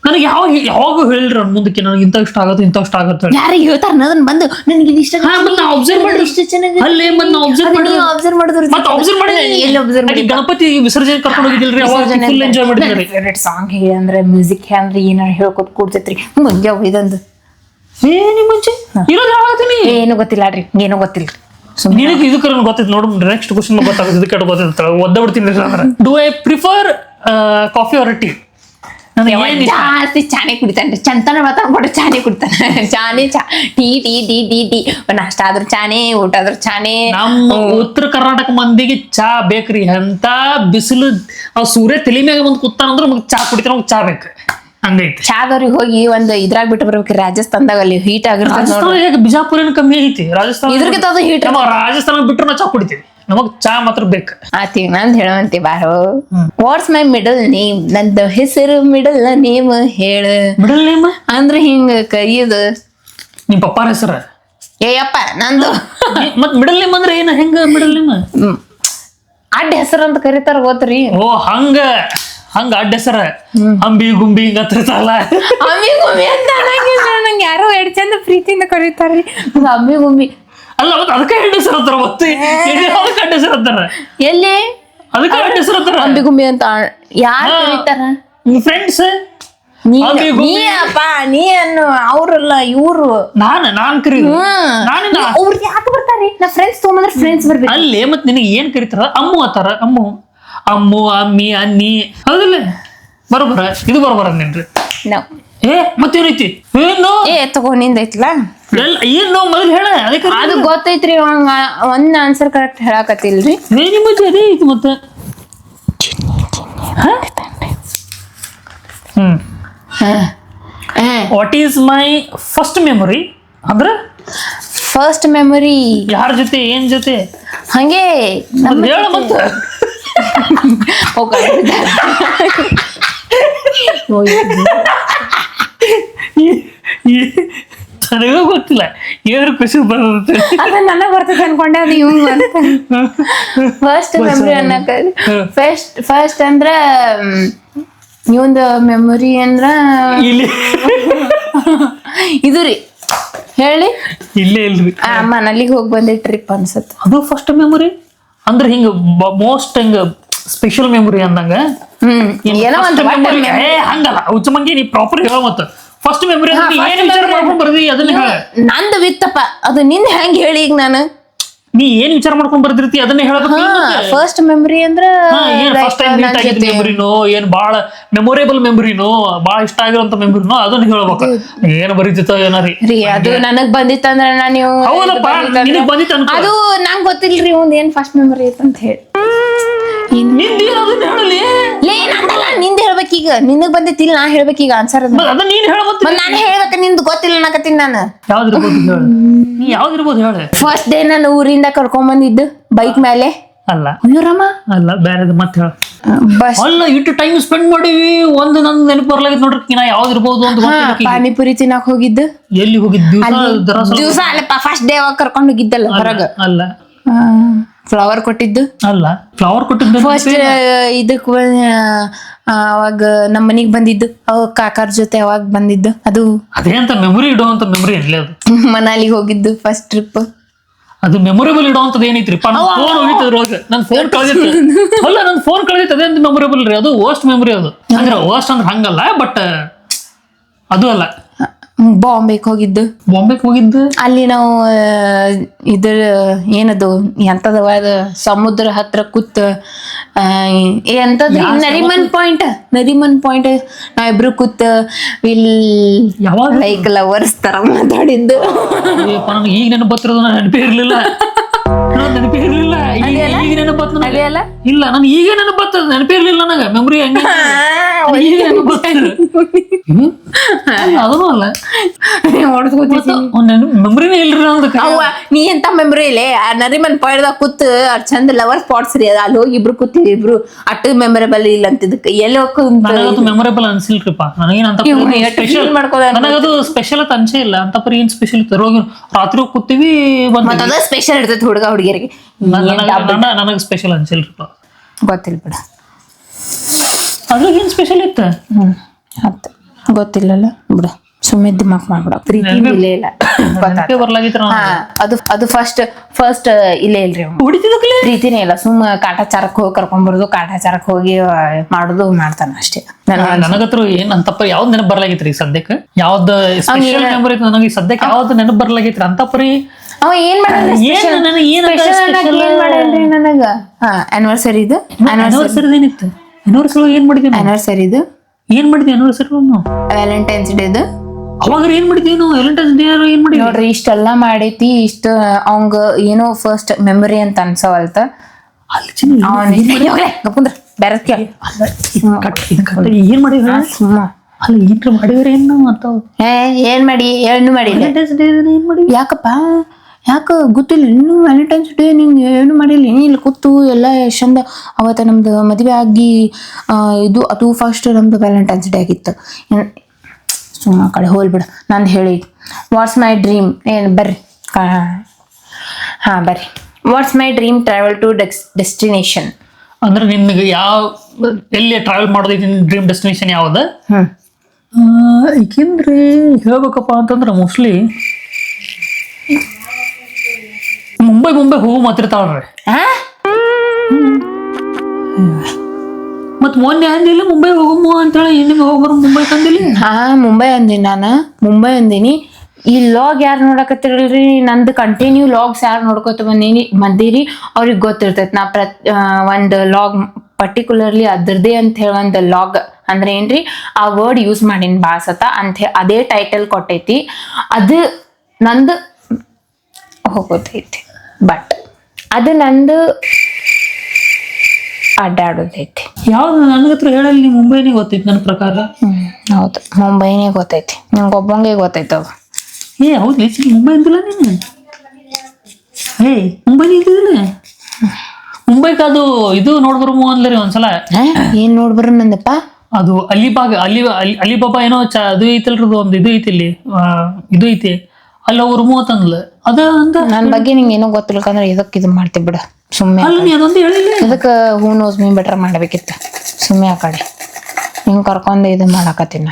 ನನಗೆ ಯಾವಾಗ ಹೇಳಿರ ಮುಂದಕ್ಕೆ ನನಗೆ ಇಂಥ ಇಷ್ಟ ಆಗತ್ತೆ ಇಂಥ ಇಷ್ಟ ಆಗತ್ತೆ ಯಾರಿಗೆ ಹೇಳ್ತಾರ ಅದನ್ನ ಬಂದು ನನಗೆ ಇದು ಇಷ್ಟ ಅಬ್ಸರ್ವ್ ಮಾಡಿ ಇಷ್ಟ ಚೆನ್ನಾಗಿ ಅಲ್ಲೇ ಮತ್ತೆ ನಾವು ಅಬ್ಸರ್ವ್ ಮಾಡಿದ್ರು ಮತ್ತೆ ಅಬ್ಸರ್ವ್ ಮಾಡಿ ಎಲ್ಲಿ ಅಬ್ಸರ್ವ್ ಮಾಡಿ ಗಣಪತಿ ವಿಸರ್ಜನೆ ಕರ್ಕೊಂಡು ಹೋಗಿದ್ದಿಲ್ರಿ ಅವಾಗ ಫುಲ್ ಎಂಜಾಯ್ ಮಾಡಿದ್ರಿ. ಫೇವ್ರೇಟ್ ಸಾಂಗ್ ಅಂದ್ರೆ ಮ್ಯೂಸಿಕ್ ಅಂದ್ರೆ ಏನಾರ ಹೇಳ್ಕೊತ ಕೂಡ್ತೈತ್ರಿ ಮುಂಜಾ ಇದೊಂದು ಮುಂಚೆ ಇರೋದು ಆಗತ್ತೀನಿ ಏನು ಗೊತ್ತಿಲ್ಲ ರೀ ಏನೋ ಗೊತ್ತಿಲ್ಲ ನಿನಗೆ ಇದಕ್ಕೆ ಗೊತ್ತೈತೆ ನೋಡು. ನೆಕ್ಸ್ಟ್ ಕ್ವಶನ್ ಗೊತ್ತಾಗುತ್ತೆ ಇದಕ್ಕೆ ಗೊತ್ತಿರ್ತಾಳೆ ಒದ್ದ ಬಿಡ್ತೀನಿ ಅಂದ್ರೆ do I prefer coffee or tea? ಜಾಸ್ತಿ ಚಾನೆ ಕುಡಿತಾನ್ರಿ ಚಂತನ ಮಾತಾಡ್ಬಿಟ್ಟು ಚಾನೆ ಕುಡಿತಾನೆ ಚಾನೆ tea tea tea tea tea ನಾಷ್ಟ ಆದ್ರೂ ಚಾನೆ ಊಟ ಆದ್ರೂ ಚಾನೆ. ನಮ್ಮ ಉತ್ತರ ಕರ್ನಾಟಕ ಮಂದಿಗೆ ಚಾ ಬೇಕ್ರಿ. ಅಂತ ಬಿಸಿಲು ಸೂರ್ಯ ತಲೆ ಮ್ಯಾಗ ಬಂದು ಕೂತಾನಂದ್ರೆ ನಮಗೆ ಚಾ ಕುಡಿತಾರ ನಮ್ಗೆ ಚಾ ಬೇಕು ಹಂಗೈತಿ. ಚಾದವ್ರಿಗೆ ಹೋಗಿ ಒಂದು ಇದ್ರಾಗ ಬಿಟ್ಟು ಬರ್ಬೇಕ್ರಿ ರಾಜಸ್ಥಾನದಾಗ ಅಲ್ಲಿ ಹೀಟ್ ಆಗಿರ್ತದೆ. ಬಿಜಾಪುರ ಕಮ್ಮಿ ಐತಿ ರಾಜಸ್ಥಾನ ಇದ್ರಗಿಂತ ಅದು ಹೀಟ್. ರಾಜಸ್ಥಾನ ಬಿಟ್ರೆ ನಾವು ಚಾ ಕುಡಿತೀವಿ ನಮಗ್ ಚಾ ಮಾತ್ರ ಬೇಕು. ಆತಿ ನಂದ್ ಹೇಳುವಂತೆ ಬಾರೋ ವಾಟ್ಸ್ ಮೈ ಮಿಡಲ್ ನೇಮ್ ನಂದು ಹೆಸರು ಮಿಡಲ್ ನೇಮ್ ಹೇಳ. ಮಿಡಲ್ ನೇಮ್ ಅಂದ್ರೆ ಹಿಂಗ ಕರಿಯೋದು ನಿಮ್ ಪಪ್ಪಾರ ಹೆಸರ ಏಯಪ್ಪ ನಂದು ಮತ್ ಮಿಡಲ್ ನೇಮ್ ಅಂದ್ರೆ ಏನ ಹೆಂಗ ಮಿಡಲ್ ನೇಮ್ ಅಡ್ಡ ಹೆಸರು ಅಂತ ಕರೀತಾರ ಗೊತ್ತ್ರಿ. ಓ ಹಂಗ ಅಡ್ಡ ಹೆಸರ ಅಂಬಿ ಗುಂಬಿ ಹಿಂಗ ಹತ್ತಿರ್ತಾರಲ್ಲ ಅಂಬಿ ಗುಂಬಿ ಅಂತ ನಂಗೆ ಯಾರೋ ಎರಡು ಚಂದ ಪ್ರೀತಿಯಿಂದ ಕರೀತಾರ್ರಿ ಅಂಬಿ ಗುಂಬಿ ಅಲ್ಲ ಮತ್ತೆ ಅದಕ್ಕೆ ಹೆಣ್ಣು ಹೆಸರು ಅಂತಾರ ಮತ್ತೆ ಅದಕ್ಕೆ ಅಡ್ಡ ಹೆಸರು ಅಂತಾರ ಎಲ್ಲಿ ಅದಕ್ಕೆ ಅಡ್ಡ ಹೆಸರು ಅಂತಾರ ಅಂಬಿ ಗುಂಬಿ ಅಂತ ಯಾರು ಕರೀತಾರ ಫ್ರೆಂಡ್ಸ್. ನೀಯಪ್ಪ ನೀ ಅನ್ನು ಅವ್ರಲ್ಲ ಇವ್ರು ನಾನ್ ಕರೀ ಅವ್ರು ಯಾಕೆ ಬರ್ತಾರೆ ನಾ ಫ್ರೆಂಡ್ಸ್ ತಗೊಂಡ್ರೆ ಫ್ರೆಂಡ್ಸ್ ಬರ್ಬೇಕು ಅಲ್ಲೇ ಮತ್ ನಿನಗೆ ಏನ್ ಕರೀತಾರ ಅಮ್ಮು ಅಂತಾರ ಅಮ್ಮು ಅಮ್ಮಿ ಅನ್ನಿ ಹೌದಿಲ್ಲ ಬರೋಬರ ಇದು ಬರೋಬರ ಅಂದೇನ್ರಿ. ಮತ್ತೇನೈತಿ ಏನು ತಗೋ ನಿಂದೈತ್ಲ ಏನು ಮೊದಲು ಹೇಳ ಅದಕ್ಕೆ ಅದು ಗೊತ್ತೈತ್ರಿ ಒಂದ್ ಆನ್ಸರ್ ಕರೆಕ್ಟ್ ಹೇಳಕತ್ತಿಲ್ರಿ. ನಿಮ್ಮದು ಅದೇ ಐತಿ ಮತ್ತೆ what is my first memory ಅಂದ್ರೆ ಫಸ್ಟ್ ಮೆಮೊರಿ ಯಾರ ಜೊತೆ ಏನ್ ಜೊತೆ ಹಂಗೆ ಹೇಳ ಮತ್ತೆ ನನಗ ಗೊತ್ತಿಲ್ಲ ಏನಾದ್ರು ಖುಷಿ ಬರುತ್ತೆ ಅದ ನನಗ್ ಬರ್ತದೆ ಅನ್ಕೊಂಡೆ ಅದು ಇವ್ ಫಸ್ಟ್ ಮೆಮೊರಿ ಅನ್ನಕ ಫಸ್ಟ್ ಅಂದ್ರ ಇವಂದ ಮೆಮೊರಿ ಅಂದ್ರ ಇದು ರೀ ಹೇಳಿ ಇಲ್ಲೇ ಇಲ್ರಿ ಮನಲ್ಲಿಗೆ ಹೋಗಿ ಬಂದೆ ಟ್ರಿಪ್ ಅನ್ಸತ್ ಅದು ಫಸ್ಟ್ ಮೆಮೊರಿ ಅಂದ್ರೆ ಹಿಂಗ ಮೋಸ್ಟ್ ಹಿಂಗ ಸ್ಪೆಷಲ್ ಮೆಮೊರಿ ಅಂದಂಗ ಏನೋ ಒಂದು ಹಂಗಲ್ಲ ಉಚ್ಚಮಂಗಿ ನೀ ಪ್ರಾಪರ್ ಹೇಳ ಮತ್ತ ಫಸ್ಟ್ ಮೆಮೊರಿ ಏನ್ ವಿಚಾರ ಮಾಡ್ಕೊಂಡ್ ಬರ್ದಿ ಅದನ್ನ ಹೇಳ. ನಂದು ವಿತ್ತಪ್ಪ ಅದು ನಿನ್ ಹೆಂಗ್ ಹೇಳಿ ಈಗ ನಾನು ನೀ ಏನ್ ವಿಚಾರ ಮಾಡ್ಕೊಂಡ್ ಬರ್ದಿರ್ತಿ ಅದನ್ನ ಹೇಳ್ಬೇಕು. ಫಸ್ಟ್ ಮೆಮೊರಿ ಅಂದ್ರ ಫಸ್ಟ್ ಟೈಮ್ ಮೀಟ್ ಆಗಿದ್ದ ಮೆಮೊರಿನೋ ಏನ್ ಬಾಳ ಮೆಮೊರೇಬಲ್ ಮೆಮೊರಿನೋ ಬಾಳ ಇಷ್ಟ ಆಗಿರೋಂತ ಮೆಮೊರಿನೋ ಅದನ್ನ ಹೇಳ್ಬೇಕು. ಏನ್ ಬರೀತಿತ್ತೋ ಏನಾರಿ ಅದು ನನಗ್ ಬಂದಿತ್ತಂದ್ರ ನೀವು ಅದು ನಂಗ್ ಗೊತ್ತಿಲ್ರಿ ಒಂದ್ ಏನ್ ಫಸ್ಟ್ ಮೆಮೊರಿ ಐತ ಅಂತ ಹೇಳಿ ನಿಂದ ಹೇಳ್ಬೇಕೀಗ ನಿನಗ್ ಬಂದಿತ್ತಿಲ್ಲ ನಾ ಹೇಳ್ಬೇಕೀಗ ಆನ್ಸರ್ ನಾನು ಹೇಳ್ಬೇಕ ನಿಂದು ಗೊತ್ತಿಲ್ಲ ಅನ್ನಕತ್ತೀನಿ ನಾನು. ಯಾವ್ದಿರ್ಬೋದು ಹೇಳ. ಫಸ್ಟ್ ಡೇ ನಾನು ಊರಿಂದ ಕರ್ಕೊಂಡ್ ಬಂದಿದ್ದು ಬೈಕ್ ಮೇಲೆ ಅಲ್ಲ ಅಯ್ಯೋರಮ್ಮ ಅಲ್ಲ ಬೇರೆ ಮತ್ತೆ ಹೇಳ. ಬಸ್ ಅಲ್ಲ ಇಟ್ಟು ಟೈಮ್ ಸ್ಪೆಂಡ್ ಮಾಡಿವಿ ಒಂದು ನನ್ ನೆನಪು ಬರ್ಲಾಗಿತ್ತು ನೋಡ್ರಿ ನಾ ಯಾವ್ದಿರ್ಬೋದು ಅಂತ. ಪಾನಿಪುರಿ ತಿನ್ನಕ್ ಹೋಗಿದ್ದು ಎಲ್ಲಿ ಹೋಗಿದ್ದು ದಿವಸ ಅಲ್ಲಪ್ಪ ಫಸ್ಟ್ ಡೇ ಅವಾಗ ಕರ್ಕೊಂಡ್ ಹೋಗಿದ್ದಲ್ಲ ಹೊರಗ. ಅಲ್ಲ ಫ್ಲವರ್ ಕೊಟ್ಟಿದ್ದು ಅಲ್ಲ ಫ್ಲವರ್ ಕೊಟ್ಟಿದ್ದು ಫಸ್ಟ್ ಇದಕ್ ಅವಾಗ ನಮ್ಮ ಮನಿಗ್ ಬಂದಿದ್ದು ಅವಾಗ ಕಾಕಾರ್ ಜೊತೆ ಅವಾಗ ಬಂದಿದ್ದು ಅದು ಅದೇ ಅಂತ ಮೆಮೊರಿ ಇಡುವಂತ ಮೆಮೊರಿ ಅಲ್ಲೇ ಅದು. ಮನಾಲಿಗೆ ಹೋಗಿದ್ದು ಫಸ್ಟ್ ಟ್ರಿಪ್ ಅದು ಮೆಮೊರೇಬಲ್ ಇಡುವಂತದ್ದು ಏನೈತ್ರಿಪ್ಪ. ನನ್ನ ಫೋನ್ ಹೋಗಿತ್ತು ನನ್ನ ಫೋನ್ ಕಳೆದಿತ್ತು ಅಲ್ಲ ನನ್ನ ಫೋನ್ ಕಳೆದಿತ್ತು ಅದೇ ಅಂತ ಮೆಮೊರೇಬಲ್ ರೀ. ಅದು ವರ್ಸ್ಟ್ ಮೆಮೊರಿ ಅದು ಅಂದ್ರೆ ವರ್ಸ್ಟ್ ಅಂದ್ರೆ ಹಂಗಲ್ಲ ಬಟ್ ಅದು ಅಲ್ಲ. ಬಾಂಬೆಗೆ ಹೋಗಿದ್ದು ಅಲ್ಲಿ ನಾವು ಇದ್ರ ಏನದು ಎಂತದವ ಸಮುದ್ರ ಹತ್ರ ಕೂತ್ ಎಂತದ್ರಿ ನರಿಮನ್ ಪಾಯಿಂಟ್ ನಾವಿಬ್ರು ಕೂತ್ ಲೈಕ್ ಲವರ್ಸ್ ತರ ಮಾತಾಡಿದ್ದು. ಈಗ ನೆನಪು ಬರ್ತಿರೋದು ನೆನಪೇ ಇರ್ಲಿಲ್ಲ. ನೆನಪೇ ಇರ್ಲಿಲ್ಲ. ಈಗ ನೆನಪತ್ ಅದೇ ಅಲ್ಲ ಇಲ್ಲ ನನ್ ಈಗ ನೆನಪತ್ತದ ನೆನಪೇ ಇರ್ಲಿಲ್ಲ ನನಗ ಮೆಮೊರಿ ಹಂಗೆ ಈಗ ನೆನಪತ್ತದ ಅದೂ ಅಲ್ಲ ಮೆಮೊರಿನೇ ಇಲ್ರಿ ಅದಕ್ಕೆ. ಅವ್ವ ನೀ ಎಂತ ಮೆಮೊರಿ ಇಲ್ಲೇ ನರಿಮನ್ ಪಾಯ್ದಾಗ ಕೂತ್ ಚಂದ ಲವರ್ ಸ್ಪಾಟ್ಸ್ ರೀ ಅದ ಅಲ್ಲಿ ಹೋಗಿ ಇಬ್ರು ಕೂತಿವಿ ಇಬ್ರು ಅಟ್ಟು ಮೆಮೊರೇಬಲ್ ಇಲ್ಲ ಅಂತಿದ್ದಕ್ಕೆ ಎಲ್ಲಿ ನನಗದು ಮೆಮೊರೇಬಲ್ ಅನ್ಸಿಲ್ರಿಪ್ಪ. ನನಗೇನಂತ ಸ್ಪೆಷಲ್ ನನಗದು ಸ್ಪೆಷಲ್ ಅಂತ ಅನ್ಸೇ ಇಲ್ಲ. ಅಂತ ಪರಿ ಏನ್ ಸ್ಪೆಷಲ್ ಇತ್ತು ರೋಗಿ ರಾತ್ರಿ ಕೂತೀವಿ ಮತ್ತದ ಸ್ಪೆಷಲ್ ಇರ್ತೈತಿ ಹುಡುಗ ಹುಡುಗಿಯರಿಗೆ ನನಗೆ ಸ್ಪೆಷಲ್ ಅನ್ಸಿಲ್ರಿಪ್ಪ. ಗೊತ್ತಿಲ್ಲ ಬಿಡ ಅದ್ರಾಗ ಏನ್ ಸ್ಪೆಷಲ್ ಇತ್ತು ಅತ್ತ ಗೊತ್ತಿಲ್ಲಲ್ಲ ಬಿಡ ಸುಮ್ಮನೆ ದಿಮಾಕ್ ಮಾಡ್ಬಿಡ ಪ್ರೀತಿ ಇಲ್ಲೇ ಇಲ್ಲ ಬರ್ಲಾಗಿತ್ರ ಅದು ಫಸ್ಟ್ ಇಲ್ಲೇ ಇಲ್ರಿ ಹೊಡಿತಿದ್ದಕ್ಲೆ ಪ್ರೀತಿನೇ ಇಲ್ಲ ಸುಮ್ಮ ಕಾಟಾಚಾರಕ್ಕೆ ಹೋಗಿ ಕರ್ಕೊಂಡ್ಬರುದು ಕಾಟಾಚಾರಕ್ಕೆ ಹೋಗಿ ಮಾಡುದು ಮಾಡ್ತಾನ ಅಷ್ಟೇ. ನನಗತ್ರ ಏನ್ ಅಂತಪ್ಪ ಯಾವ್ದ್ ನೆನಪು ಬರ್ಲಾಗಿತ್ರಿ ಸದ್ಯಕ್ಕೆ ಯಾವ್ದು ಸ್ಪೆಷಲ್ ಮೆಮೊರಿ ನನಗೆ ಸದ್ಯಕ್ಕೆ ಯಾವ್ದು ನೆನಪು ಬರ್ಲಾಗಿತ್ರಿ ಅಂತ ಪರಿ ಅವ ಏನ್ ಮಾಡಲ್ರಿ ನನಗ ಆನಿವರ್ಸರಿ ಇದು ಆನಿವರ್ಸರಿ ಏನಿತ್ತು ಆನಿವರ್ಸರಿ ಏನ್ ಮಾಡಿದ್ವಿ ಆನಿವರ್ಸರಿ ಇದು ಏನ್ ಮಾಡಿದ್ವಿ ಆನಿವರ್ಸರಿ ವ್ಯಾಲೆಂಟೈನ್ಸ್ ಡೇ ಇದು ಅವಾಗ ಏನ್ ಮಾಡಿದ್ವಿ ನಾವು ವ್ಯಾಲೆಂಟೈನ್ಸ್ ಡೇ ಏನ್ ಮಾಡಿದ್ವಿ ನೋಡ್ರಿ ಇಷ್ಟೆಲ್ಲಾ ಮಾಡೈತಿ ಇಷ್ಟ ಅವಂಗ ಏನೋ ಫಸ್ಟ್ ಮೆಮೊರಿ ಅಂತ ಅನ್ಸವಲ್ತ ಕುಂದ್ರ ಬ್ಯಾರತ್ ಏನ್ ಮಾಡಿದ್ವಿ ಅಲ್ಲ ಏನ್ರ ಮಾಡಿವ್ರಿ ಏನು ಅಂತ ಏನ್ ಮಾಡಿ ಏನು ಮಾಡಿಲ್ಲ ಏನ್ ಮಾಡಿ ಯಾಕಪ್ಪ ಯಾಕ ಗೊತ್ತಿಲ್ಲ ಇನ್ನು ವ್ಯಾಲೆಂಟೈನ್ಸ್ ಡೇ ನಿಂಗೆ ಏನು ಮಾಡಿಲ್ಲ ಇಲ್ಲಿ ಕೂತು ಎಲ್ಲ ಚಂದ ಅವತ್ತ ನಮ್ದು ಮದುವೆ ಆಗಿ ಇದು ಅದು ಫಸ್ಟ್ ನಮ್ದು ವ್ಯಾಲೆಂಟೈನ್ಸ್ ಡೇ ಆಗಿತ್ತು. ಸುಮ್ಮ ಕಡೆ ಹೋಲ್ಬಿಡ ನಂದು ಹೇಳಿ ವಾಟ್ಸ್ ಮೈ ಡ್ರೀಮ್ ಏನು ಬರ್ರಿ ಹಾಂ ಬರ್ರಿ what's my dream travel to destination ಅಂದ್ರೆ ನಿನ್ಗೆ ಯಾವ ಎಲ್ಲಿ ಟ್ರಾವೆಲ್ ಮಾಡೋದೈತಿ ಡ್ರೀಮ್ ಡೆಸ್ಟಿನೇಷನ್ ಯಾವ್ದು? ಏಕೆಂದ್ರೆ ಹೇಳ್ಬೇಕಪ್ಪ ಅಂತಂದ್ರೆ ಮೋಸ್ಟ್ಲಿ ಮುಂಬೈ ಹೋಗು ಮಾತಿರ್ತಾವ್ರಿ. ಮತ್ ಮೊನ್ನೆ ಅಂದಿಲ್ಲ ಮುಂಬೈ ಹೋಗಮ್ಮ ಅಂತೇಳಿ ನಿಮ್ಗೆ ಹೋಗ್ಬರು ಮುಂಬೈ ತಂದಿಲ್ಲ. ಮುಂಬೈ ಅಂದಿನಿ ನಾನು ಮುಂಬೈ ಅಂದಿನಿ. ಈ ಲಾಗ್ ಯಾರು ನೋಡಕತ್ತಿರಲ್ರಿ ನಂದು ಕಂಟಿನ್ಯೂ ಲಾಗ್ಸ್ ಯಾರು ನೋಡ್ಕೊತ ಬಂದಿರಿ ಅವ್ರಿಗೆ ಗೊತ್ತಿರ್ತೈತಿ ನಾ ಒಂದು ಲಾಗ್ ಪರ್ಟಿಕ್ಯುಲರ್ಲಿ ಅದ್ರದ್ದೇ ಅಂತ ಹೇಳಿ ಒಂದು ಲಾಗ್ ಅಂದ್ರೆ ಏನ್ರಿ ಆ ವರ್ಡ್ ಯೂಸ್ ಮಾಡೀನಿ ಬಾಸತ ಅಂತ ಅದೇ ಟೈಟಲ್ ಕೊಟ್ಟೈತಿ. ಅದು ನಂದು ಹೋಗೋದೈತಿ ಬಟ್ ಅದು ನಂದು ಅಡ್ಡಾಡೋದೈತಿ. ಯಾವ್ದು ನನಗತ್ರ ಹೇಳಲ್ಲಿ ನೀ ಮುಂಬೈನೇ ಗೊತ್ತೈತಿ ನನ್ನ ಪ್ರಕಾರ. ಹೌದು ಮುಂಬೈನೇ ಗೊತ್ತೈತಿ ನಿಮ್ಗೊಬ್ಬಂಗೆ ಗೊತ್ತೈತಿ ಅದು. ಹೌದು ಮುಂಬೈ ಅಂತಿಲ್ಲ ನೀನು ಮುಂಬೈನೇ ಇದ್ದಿಲ್ಲ ಮುಂಬೈಗೆ ಅದು ಇದು ನೋಡ್ಬರ್ಮು ಅಂದ್ರಿ ಒಂದ್ಸಲ. ಏನ್ ನೋಡ್ಬರ ನಂದಪ್ಪ ಅದು ಅಲಿಬಾಬಾ ಏನೋ ಅದು ಐತಲ್ರಿ ಒಂದು ಇದು ಐತಿ ಇಲ್ಲಿ ಇದು ಐತಿ ಅಲ್ಲಿ ಅವ್ರು ಮೂವತ್ತಂದ್ಲ ಅದ ಅಂತ ನನ್ ಬಗ್ಗೆ ನಿಂಗೆ ಏನೋ ಗೊತ್ತಿಲ್ಕಂದ್ರೆ ಇದಕ್ ಇದು ಮಾಡ್ತಿ ಬಿಡ ಸುಮ್ಮನೆ. ಅದೊಂದು ಹೇಳಿಲ್ಲ ಇದಕ್ಕ ಹೂ ನೋಸ್ ಮೀ ಬೆಟರ್ ಮಾಡ್ಬೇಕಿತ್ತು ಸುಮ್ಮನೆ ಆ ಕಡೆ ಹಿಂಗ್ ಕರ್ಕೊಂಡ್ ಇದು ಮಾಡಾಕತ್ತೀನಿ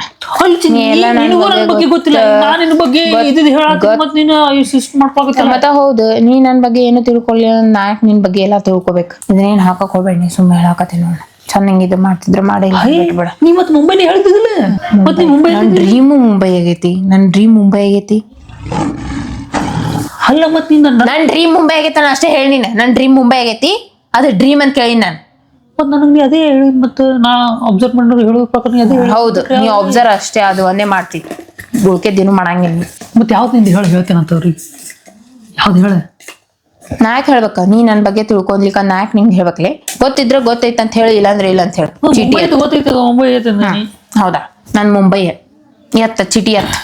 ಮತ್ತ ಹೌದು ನೀ ನನ್ ಬಗ್ಗೆ ಏನು ತಿಳ್ಕೊಳ್ಳಿ ನಾಯಕ್ ನಿನ್ ಬಗ್ಗೆ ಎಲ್ಲಾ ತಿಳ್ಕೊಬೇಕು. ಇದನ್ನೇನ್ ಹಾಕಕ್ ಹೋಗ್ಬೇಡ ನೀ ಸುಮ್ಮನೆ ಹೇಳಾಕತ್ತೀನಿ ನೋಡ ಚೆನ್ನಾಗಿ ಇದು ಮಾಡ್ತಿದ್ರೆ ಮಾಡಿ ಬಿಡ. ನೀ ಮತ್ ಮುಂಬೈನೇ ಹೇಳ್ತಿದಿಲ್ಲ ಮತ್ತೆ ಮುಂಬೈ ನನ್ ಡ್ರೀಮು ಮುಂಬೈ ಆಗೈತಿ. ನನ್ ಡ್ರೀಮ್ ಮುಂಬೈ ಆಗೈತಿ ಅಲ್ಲ ಮತ್ ನಿನ್ನ ನನ್ ಡ್ರೀಮ್ ಮುಂಬೈ ಆಗೈತಿ ನಾನು ಅಷ್ಟೇ ಹೇಳಿ ನನ್ ಡ್ರೀಮ್ ಮುಂಬೈ ಆಗೈತಿ ಅದು ಡ್ರೀಮ್ ಅಂತ ಕೇಳಿ ನಾನು ಮತ್ ನನಗ್ ನೀ ಅದೇ ಹೇಳಿ ಮತ್ತೆ ನಾ ಅಬ್ಸರ್ವ್ ಮಾಡೋರು ಹೇಳೋ ಪ್ರಕಾರ ನೀ ಅದೇ ಹೌದು ನೀ ಅಬ್ಸರ್ವ್ ಅಷ್ಟೇ ಅದು ಒಂದೇ ಮಾಡ್ತಿ ಉಳ್ಕೆದೇನು ಮಾಡಂಗಿಲ್ಲ. ಮತ್ತೆ ಯಾವ್ದು ನಿಂದ ಹೇಳ್ತೇನಂತವ್ರಿಗೆ ಯಾವ್ದು ಹೇಳ ನಾಯಕ್ ಹೇಳ್ಬೇಕ ನೀ ನನ್ ಬಗ್ಗೆ ತಿಳ್ಕೊಂಡ್ಲಿಕ್ಕ ನಾಯಕ್ ನಿಂಗೆ ಹೇಳ್ಬೇಕಲೆ ಗೊತ್ತಿದ್ರೆ ಗೊತ್ತೈತ ಅಂತ ಹೇಳಿ ಇಲ್ಲಾಂದ್ರೆ ಇಲ್ಲ ಅಂತ ಹೇಳಿ ಚೀಟಿ ಗೊತ್ತೈತೆ ಮುಂಬೈ ಐತೆ ಹೌದಾ ನನ್ ಮುಂಬೈ ಎತ್ತ ಚೀಟಿ ಎತ್ತ.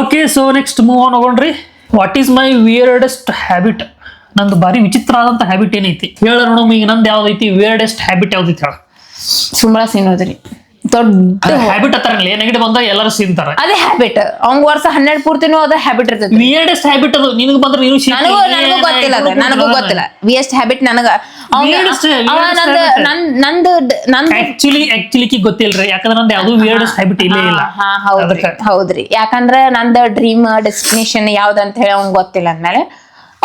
Okay so next move on ಹೋಗೋಣ್ರಿ. What is my weirdest habit? ನಂದು ಭಾರಿ ವಿಚಿತ್ರ ಆದಂತ ಹ್ಯಾಬಿಟ್ ಏನೈತಿ ಹೇಳ ನೋಡಮ್ಮ. ಈಗ ನಂದು ಯಾವ್ದೈತಿ ವಿಯರ್ಡೆಸ್ಟ್ ಹ್ಯಾಬಿಟ್ ಯಾವ್ದೈತಿ ಹೇಳ? ಸುಮ್ಮನೆ ಸಿನ್ನೋದ್ರಿ ದೊಡ್ಡ ಹ್ಯಾಬಿಟ್ ಅತ್ತಾರಲ್ಲ ನೆಗಡಿ ಬಂದಾಗ ಎಲ್ಲರೂ ಸಿಂತಾರ ಅದೇ ಹ್ಯಾಬಿಟ್. ಅವ್ನ್ ವರ್ಷ 12 ಪೂರ್ತಿನೂ ಅದ ಹ್ಯಾಬಿಟ್ ಇರ್ತೈತಿ. ವಿಯರ್ಡೆಸ್ಟ್ ಹ್ಯಾಬಿಟ್ ಅದು ನಿನಗೆ ಬಂದ್ರೆ ನೀನು ನನಗೂ ಗೊತ್ತಿಲ್ಲ ಅದು ನನಗೂ ಗೊತ್ತಿಲ್ಲ ವಿಯರ್ಡೆಸ್ಟ್ ಹ್ಯಾಬಿಟ್ ನನಗ ಆಕ್ಚುಲಿ ಗೊತ್ತಿಲ್ರಿ ಯಾಕಂದ್ರೆ ನಂದು ಯಾವ್ದು ವಿಯರ್ಡೆಸ್ಟ್ ಹ್ಯಾಬಿಟ್ ಇಲ್ಲೇ ಇಲ್ಲ. ಹೌದ್ರಿ ಯಾಕಂದ್ರೆ ನಂದು ಡ್ರೀಮ್ ಡೆಸ್ಟಿನೇಷನ್ ಯಾವ್ದಂತ ಹೇಳಿ ಅವ್ನ್ ಗೊತ್ತಿಲ್ಲ ಅಂದ್ಮೇಲೆ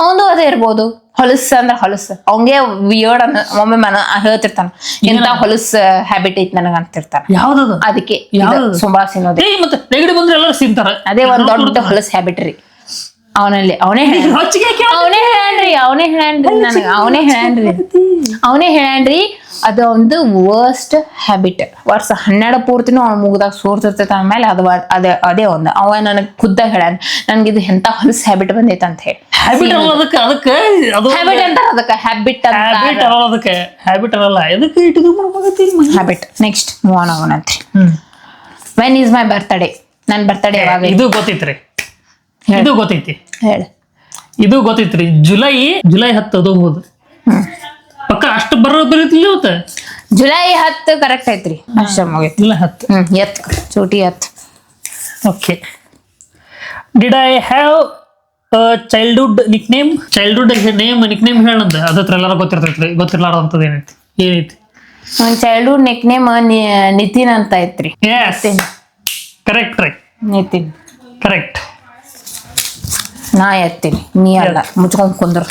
ಅವಂದು ಅದೇ ಇರ್ಬೋದು. ಹೊಲಸ್ ಅಂದ್ರೆ ಹೊಲಸ್ ಅವಂಗೆ ವಿಯರ್ಡ್ ಒಮ್ಮೆ ಹೇಳ್ತಿರ್ತಾನ ಎಂತ ಹೊಲಸ್ ಹ್ಯಾಬಿಟ್ ಐತಿ ನನಗ ಅಂತಿರ್ತಾನ. ಯಾವ್ದದು ಅದಕ್ಕೆ ಸುಂಬಳ ಸಿನ್ನೋದು ಮತ್ತೆ ನೆಗಡಿ ಬಂದ್ರೆ ಎಲ್ಲರೂ ಸಿಂತಾರ ಅದೇ ಒಂದ್ ದೊಡ್ಡ ಹೊಲಸ್ ಹ್ಯಾಬಿಟ್ ರೀ. ಅವನೇ ಹೇಳ್ಯಾನ್ರಿ ಅದು ಒಂದು ವರ್ಸ್ಟ್ ಹ್ಯಾಬಿಟ್. ವರ್ಷ 12 ಪೂರ್ತಿನೂ ಅವ್ನ ಮುಗ್ದಾಗ ಸೋರ್ತಿರ್ತೈತೆ. ಆಮೇಲೆ ಅದೇ ಒಂದು ಅವ ನನಗೆ ಖುದ್ದಾಗ ಹೇಳ್ಯಾನ, ನನ್ಗೆ ಇದು ಎಂತ ಹೊಲಸ್ ಹ್ಯಾಬಿಟ್ ಬಂದೈತೆ ಅಂತ ಹೇಳಿ. ಹ್ಯಾಬಿಟ್ ನೆಕ್ಸ್ಟ್ ಮೂವ್ ಆನ್ ಆಗೋಣಂತ್ರಿ. When is my birthday? ನನ್ನ ಬರ್ತ್ಡೇ ಯಾವಾಗ? ಇದು ಗೊತ್ತೈತ್ರಿ, ಇದು ಗೊತ್ತೈತಿ, ಹೇಳಿ. ಇದು ಗೊತ್ತೈತ್ರಿ. ಜುಲೈ 10 ಅದು ಹೋದ್ ಪಕ್ಕ ಅಷ್ಟು ಬರೋದ್ರಿ. ಜುಲೈ 10 ಕರೆಕ್ಟ್ ಐತ್ರಿ. ಅಷ್ಟ ಮುಗೈತಿ. ಜುಲೈ 10 ಎತ್ ಚೋಟಿ ಎತ್. Okay. Did I have childhood nickname? Childhood nickname ಹೇಳಂದ ಅದತ್ರ ಎಲ್ಲಾರು ಗೊತ್ತಿರ್ತೈತ್ರಿ. ಗೊತ್ತಿರ್ಲಾರ್ದಂಥದ್ದು ಏನೈತಿ? ಒಂದು ಚೈಲ್ಡ್ಹುಡ್ ನಿಕ್ ನೇಮ್ ನಿತಿನ್ ಅಂತ ಐತ್ರಿ. ಕರೆಕ್ಟ್ ರೀ, ನಿತಿನ್ ಕರೆಕ್ಟ್. ನಾ ಎತ್ತೀನಿ, ನೀ ಅಲ್ಲ. ಮುಚ್ಕೊಂಡ್ ಕುಂದ್ರು.